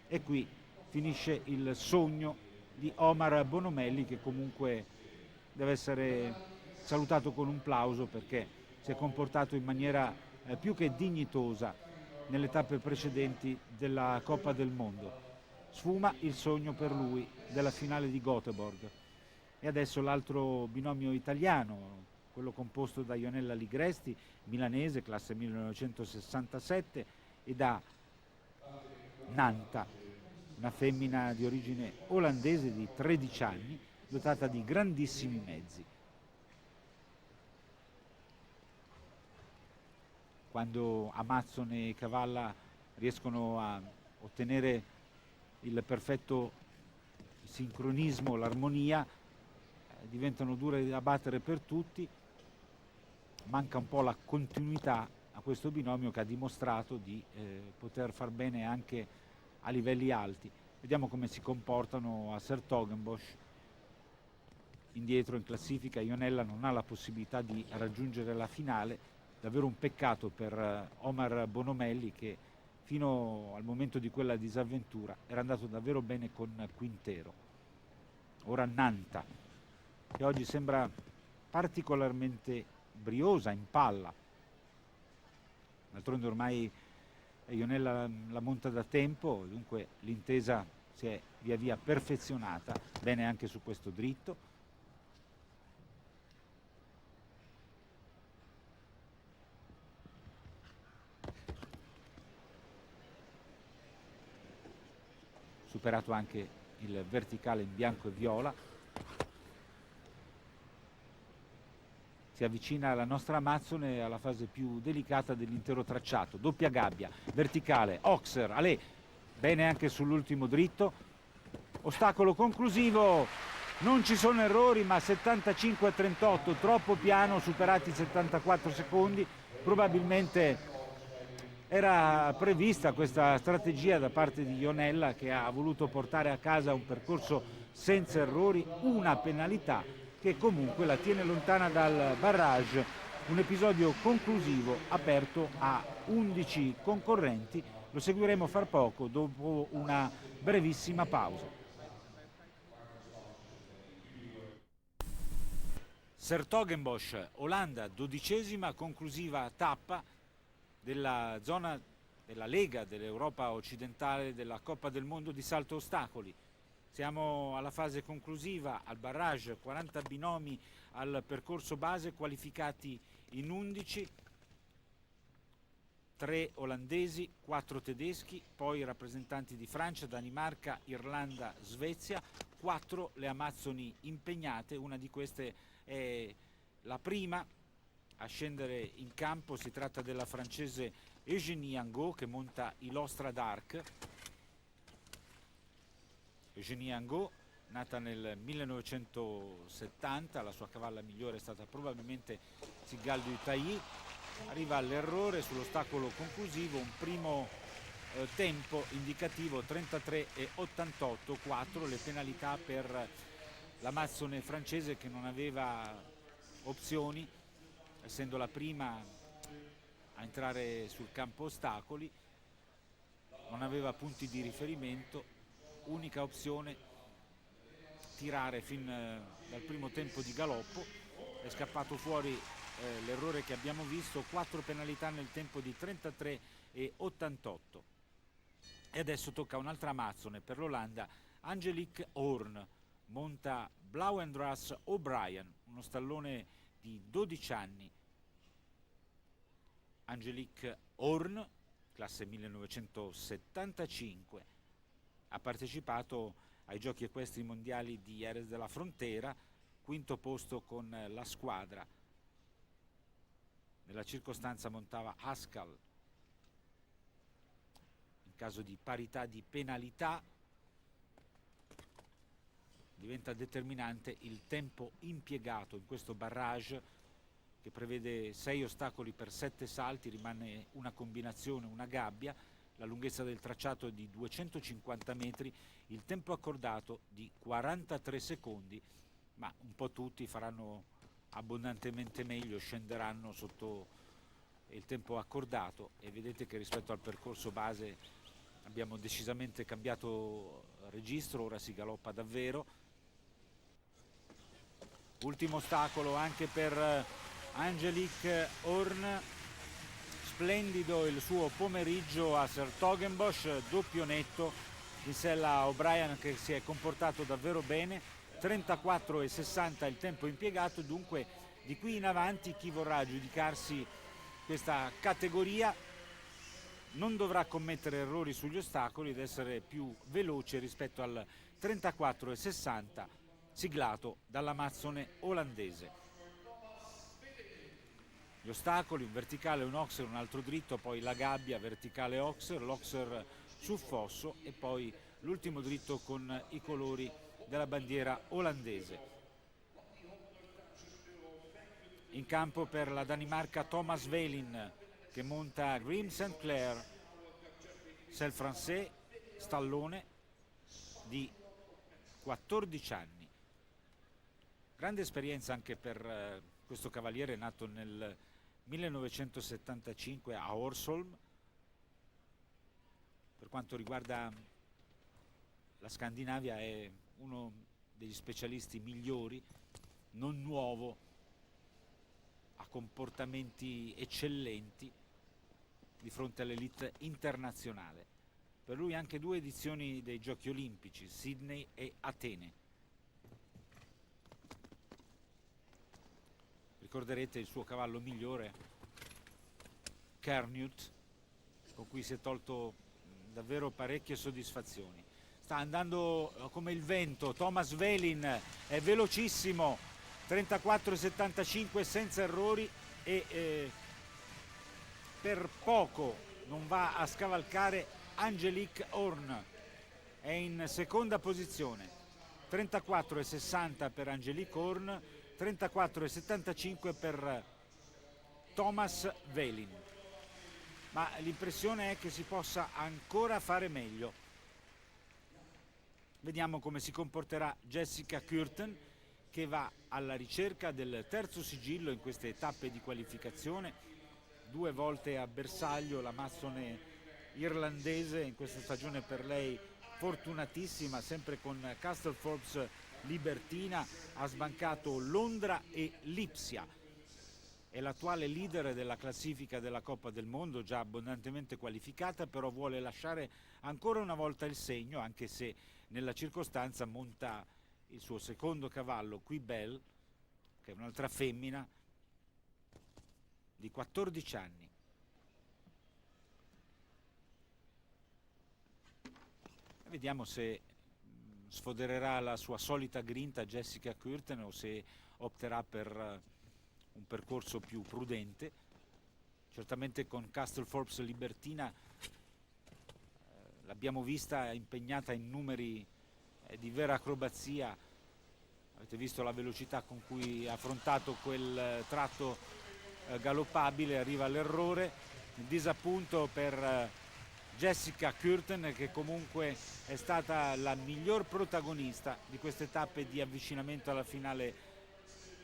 e qui finisce il sogno di Omar Bonomelli, che comunque deve essere salutato con un plauso perché si è comportato in maniera più che dignitosa nelle tappe precedenti della Coppa del Mondo. Sfuma il sogno per lui della finale di Göteborg. E adesso l'altro binomio italiano, quello composto da Ionella Ligresti, milanese, classe 1967, e da Nanta, una femmina di origine olandese di 13 anni, dotata di grandissimi mezzi. Quando Amazzone e Cavalla riescono a ottenere il perfetto sincronismo, l'armonia, diventano dure da battere per tutti. Manca un po' la continuità a questo binomio che ha dimostrato di poter far bene anche a livelli alti. Vediamo come si comportano a 's-Hertogenbosch. Indietro in classifica, Ionella non ha la possibilità di raggiungere la finale, davvero un peccato per Omar Bonomelli, che fino al momento di quella disavventura era andato davvero bene con Quintero. Ora Nanta, che oggi sembra particolarmente briosa in palla. D'altronde ormai Ionella la monta da tempo, dunque l'intesa si è via via perfezionata, bene anche su questo dritto. Superato anche il verticale in bianco e viola. Si avvicina alla nostra Amazzone alla fase più delicata dell'intero tracciato. Doppia gabbia, verticale, Oxer, Alé, bene anche sull'ultimo dritto. Ostacolo conclusivo, non ci sono errori, ma 75-38, troppo piano, superati 74 secondi. Probabilmente era prevista questa strategia da parte di Ionella, che ha voluto portare a casa un percorso senza errori, una penalità che comunque la tiene lontana dal barrage. Un episodio conclusivo aperto a 11 concorrenti. Lo seguiremo fra poco dopo una brevissima pausa. 's-Hertogenbosch, Olanda, 12ª conclusiva tappa della zona della Lega dell'Europa occidentale della Coppa del Mondo di salto ostacoli. Siamo alla fase conclusiva, al barrage, 40 binomi al percorso base qualificati in 11, 3 olandesi, 4 tedeschi, poi rappresentanti di Francia, Danimarca, Irlanda, Svezia, 4 le Amazzoni impegnate. Una di queste è la prima a scendere in campo, si tratta della francese Eugénie Angot, che monta l'Ostra d'Arc. Eugénie Angot, nata nel 1970, la sua cavalla migliore è stata probabilmente Cigale du Tailly. Arriva all'errore sull'ostacolo conclusivo, un primo tempo indicativo 33,88, 4 le penalità per l'Amazzone francese, che non aveva opzioni, essendo la prima a entrare sul campo ostacoli, non aveva punti di riferimento, unica opzione tirare fin dal primo tempo di galoppo. È scappato fuori l'errore che abbiamo visto, 4 penalità nel tempo di 33,88. E adesso tocca un'altra Amazzone per l'Olanda, Angelique Horn, monta Blauendras O'Brien, uno stallone di 12 anni. Angelique Horn, classe 1975, ha partecipato ai giochi equestri mondiali di Jerez de la Frontera, quinto posto con la squadra. Nella circostanza montava Haskell. In caso di parità di penalità diventa determinante il tempo impiegato in questo barrage, che prevede 6 ostacoli per 7 salti, rimane una combinazione, una gabbia, la lunghezza del tracciato è di 250 metri, il tempo accordato di 43 secondi, ma un po' tutti faranno abbondantemente meglio, scenderanno sotto il tempo accordato, e vedete che rispetto al percorso base abbiamo decisamente cambiato registro, ora si galoppa davvero. Ultimo ostacolo anche per Angelique Horn. Splendido il suo pomeriggio a 's-Hertogenbosch, doppio netto in sella a O'Brien, che si è comportato davvero bene, 34,60 il tempo impiegato. Dunque di qui in avanti chi vorrà giudicarsi questa categoria non dovrà commettere errori sugli ostacoli ed essere più veloce rispetto al 34,60 siglato dall'Amazzone olandese. Gli ostacoli, un verticale, un Oxer, un altro dritto, poi la gabbia, verticale Oxer, l'Oxer su fosso e poi l'ultimo dritto con i colori della bandiera olandese. In campo per la Danimarca Thomas Velin, che monta Grim St. Clair, Cel Francais, stallone di 14 anni. Grande esperienza anche per questo cavaliere nato nel 1975 a Horsholm. Per quanto riguarda la Scandinavia è uno degli specialisti migliori, non nuovo, ha comportamenti eccellenti di fronte all'elite internazionale. Per lui anche 2 edizioni dei Giochi Olimpici, Sydney e Atene. Ricorderete il suo cavallo migliore, Kernut, con cui si è tolto davvero parecchie soddisfazioni. Sta andando come il vento, Thomas Velin è velocissimo, 34,75 senza errori e per poco non va a scavalcare Angelique Horn, è in seconda posizione, 34,60 per Angelique Horn, 34,75 per Thomas Velin, ma l'impressione è che si possa ancora fare meglio. Vediamo come si comporterà Jessica Curtin, che va alla ricerca del terzo sigillo in queste tappe di qualificazione, 2 volte a bersaglio, la massone irlandese in questa stagione per lei fortunatissima, sempre con Castle-Forbes Libertina, ha sbancato Londra e Lipsia. È l'attuale leader della classifica della Coppa del Mondo, già abbondantemente qualificata, però vuole lasciare ancora una volta il segno, anche se nella circostanza monta il suo secondo cavallo, Quibel, che è un'altra femmina di 14 anni. Vediamo se sfodererà la sua solita grinta Jessica Curtin o se opterà per un percorso più prudente. Certamente con Castle-Forbes Libertina l'abbiamo vista impegnata in numeri di vera acrobazia. Avete visto la velocità con cui ha affrontato quel tratto galoppabile, arriva all'errore, il disappunto per Jessica Curtin, che comunque è stata la miglior protagonista di queste tappe di avvicinamento alla finale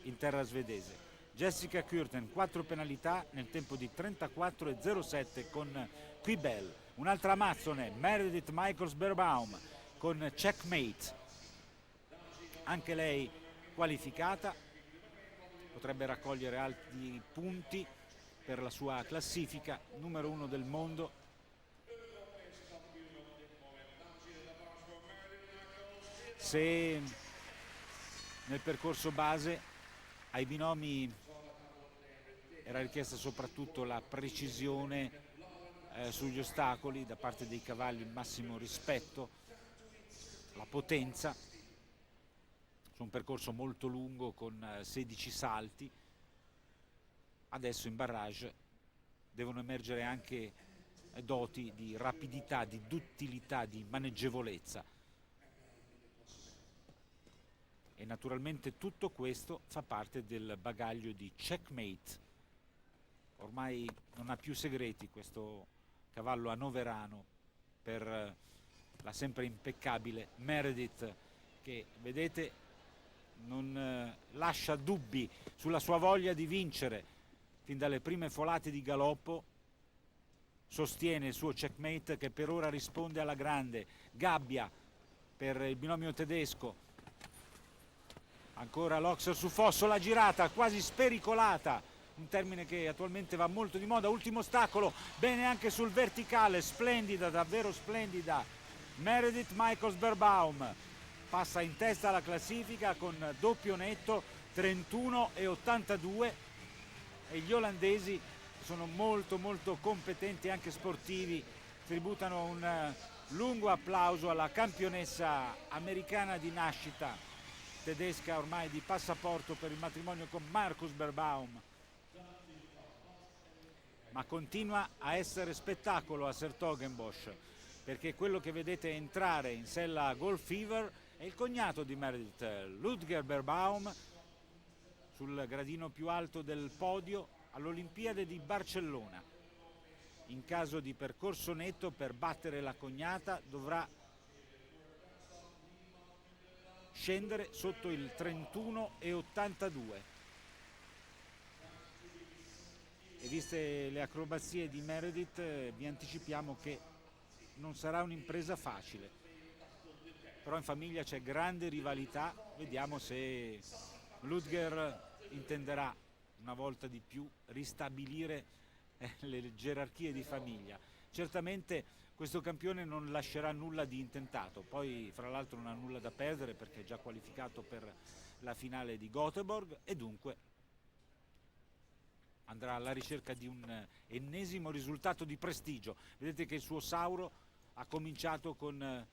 in terra svedese. Jessica Curtin, 4 penalità nel tempo di 34,07 con Quibel. Un'altra amazzone, Meredith Michaels-Berbaum con Checkmate, anche lei qualificata, potrebbe raccogliere alti punti per la sua classifica, numero 1 del mondo. Se nel percorso base ai binomi era richiesta soprattutto la precisione sugli ostacoli da parte dei cavalli, il massimo rispetto, la potenza, su un percorso molto lungo con 16 salti, adesso in barrage devono emergere anche doti di rapidità, di duttilità, di maneggevolezza. E naturalmente tutto questo fa parte del bagaglio di Checkmate. Ormai non ha più segreti questo cavallo anoverano per la sempre impeccabile Meredith, che vedete non lascia dubbi sulla sua voglia di vincere. Fin dalle prime folate di galoppo sostiene il suo Checkmate, che per ora risponde alla grande. Gabbia per il binomio tedesco, ancora Loxer su Fosso, la girata quasi spericolata, un termine che attualmente va molto di moda. Ultimo ostacolo, bene anche sul verticale, splendida, davvero splendida Meredith Michaels-Berbaum, passa in testa alla classifica con doppio netto, 31,82, e gli olandesi sono molto competenti, anche sportivi, tributano un lungo applauso alla campionessa americana di nascita, tedesca ormai di passaporto per il matrimonio con Markus Berbaum. Ma continua a essere spettacolo a 's-Hertogenbosch, perché quello che vedete entrare in sella Gold Fever è il cognato di Meredith, Ludger Berbaum, sul gradino più alto del podio all'Olimpiade di Barcellona. In caso di percorso netto, per battere la cognata dovrà scendere sotto il 31,82. E viste le acrobazie di Meredith, vi anticipiamo che non sarà un'impresa facile, però in famiglia c'è grande rivalità. Vediamo se Ludger intenderà una volta di più ristabilire le gerarchie di famiglia. Certamente questo campione non lascerà nulla di intentato, poi fra l'altro non ha nulla da perdere perché è già qualificato per la finale di Göteborg e dunque andrà alla ricerca di un ennesimo risultato di prestigio. Vedete che il suo Sauro ha cominciato con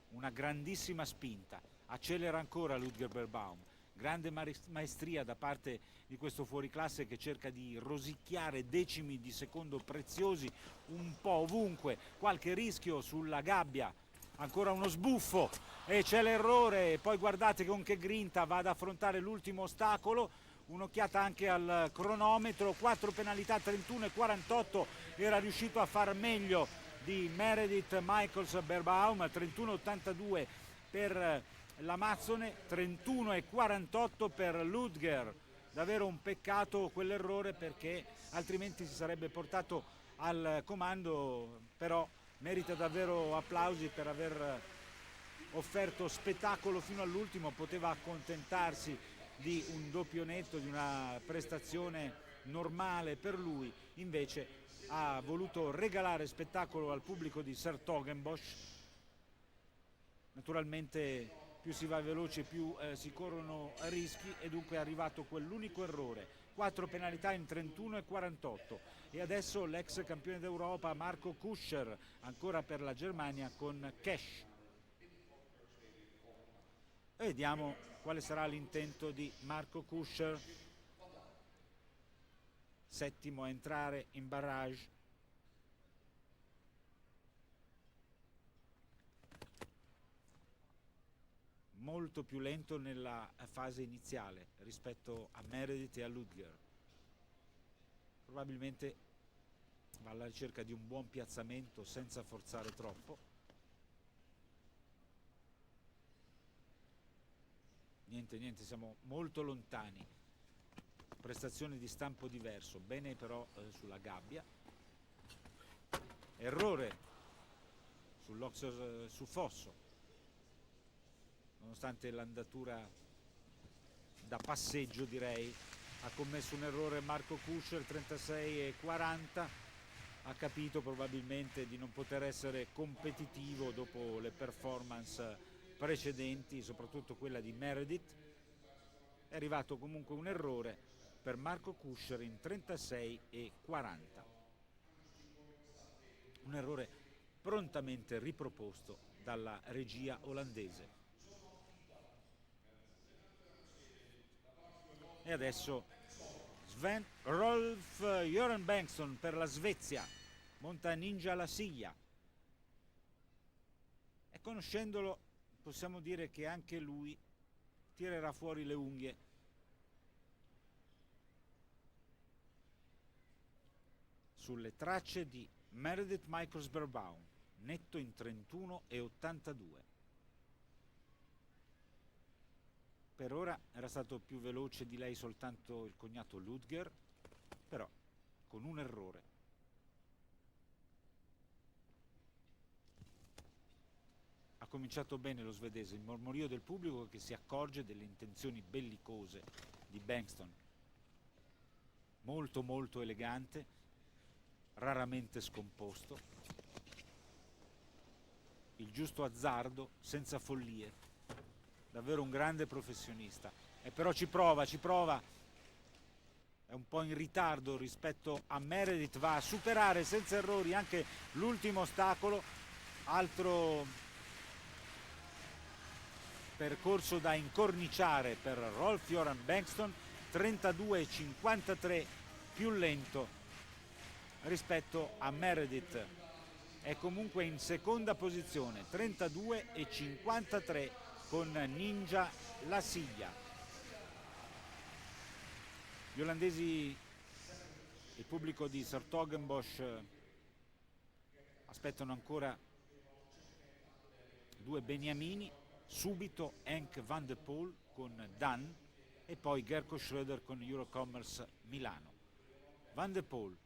una grandissima spinta, accelera ancora Ludger Beerbaum, grande maestria da parte di questo fuoriclasse che cerca di rosicchiare decimi di secondo preziosi un po' ovunque, qualche rischio sulla gabbia, ancora uno sbuffo e c'è l'errore, e poi guardate con che grinta va ad affrontare l'ultimo ostacolo. Un'occhiata anche al cronometro, 4 penalità, 31 e 48, era riuscito a far meglio di Meredith Michaels Beerbaum, 31,82 per l'Amazzone, 31,48 per Ludger. Davvero un peccato quell'errore perché altrimenti si sarebbe portato al comando, però merita davvero applausi per aver offerto spettacolo fino all'ultimo, poteva accontentarsi di un doppio netto, di una prestazione normale per lui, invece ha voluto regalare spettacolo al pubblico di 's-Hertogenbosch. Naturalmente più si va veloce più si corrono rischi e dunque è arrivato quell'unico errore, 4 penalità in 31 e 48 e adesso l'ex campione d'Europa Marco Kuscher ancora per la Germania con Kesch. E vediamo quale sarà l'intento di Marco Kuscher, settimo a entrare in barrage. Molto più lento nella fase iniziale rispetto a Meredith e a Ludger. Probabilmente va alla ricerca di un buon piazzamento senza forzare troppo. Niente, siamo molto lontani. Prestazione di stampo diverso, bene però sulla gabbia. Errore sull'Oxer su Fosso, nonostante l'andatura da passeggio direi. Ha commesso un errore Marco Kuscher, 36,40, ha capito probabilmente di non poter essere competitivo dopo le performance precedenti, soprattutto quella di Meredith. È arrivato comunque un errore per Marco Kuscher in 36,40. Un errore prontamente riproposto dalla regia olandese. E adesso Sven Rolf Göran Bengtsson per la Svezia, monta Ninja Lascelles. E conoscendolo possiamo dire che anche lui tirerà fuori le unghie. Sulle tracce di Meredith Michaels Beerbaum, netto in 31,82. Per ora era stato più veloce di lei soltanto il cognato Ludger, però con un errore. Ha cominciato bene lo svedese, il mormorio del pubblico che si accorge delle intenzioni bellicose di Bengtsson. Molto elegante, raramente scomposto, il giusto azzardo senza follie, davvero un grande professionista. E però ci prova, è un po' in ritardo rispetto a Meredith, va a superare senza errori anche l'ultimo ostacolo. Altro percorso da incorniciare per Rolf Göran Bengtsson, 32,53 più lento rispetto a Meredith. È comunque in seconda posizione, 32,53 con Ninja Lascelles. Gli olandesi Il pubblico di 's-Hertogenbosch aspettano ancora due beniamini, subito Henk van de Poel con Dan e poi Gerko Schröder con Eurocommerce Milano. Van de Poel,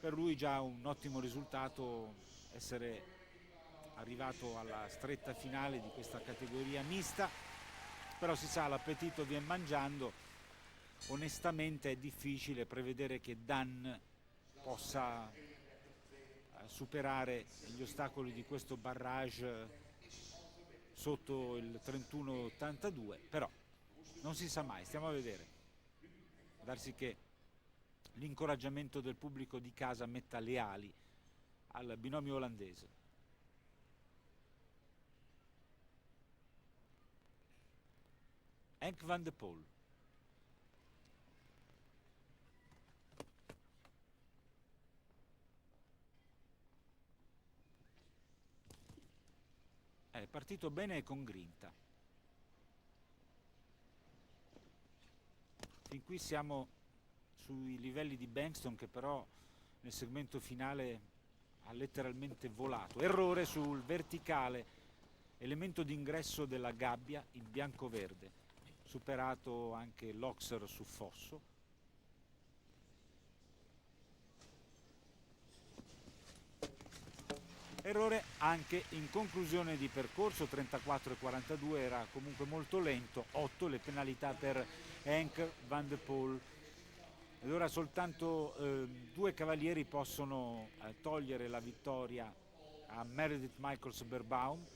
per lui già un ottimo risultato essere arrivato alla stretta finale di questa categoria mista, però si sa, l'appetito viene mangiando. Onestamente è difficile prevedere che Dan possa superare gli ostacoli di questo barrage sotto il 31,82, però non si sa mai, stiamo a vedere. Darsi che l'incoraggiamento del pubblico di casa metta le ali al binomio olandese. Henk van de Poel. È partito bene e con grinta. Fin qui siamo sui livelli di Bengtsson, che però nel segmento finale ha letteralmente volato. Errore sul verticale, elemento d'ingresso della gabbia in bianco-verde, superato anche l'Oxer su fosso. Errore anche in conclusione di percorso, 34,42, era comunque molto lento. 8 le penalità per Henk van de Poel. Ed ora soltanto due cavalieri possono togliere la vittoria a Meredith Michels-Berbaum,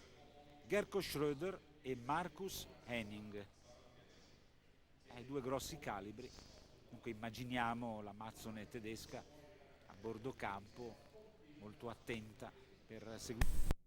Gerko Schröder e Marcus Henning. Due grossi calibri. Dunque immaginiamo l'amazzone tedesca a bordo campo, molto attenta per seguire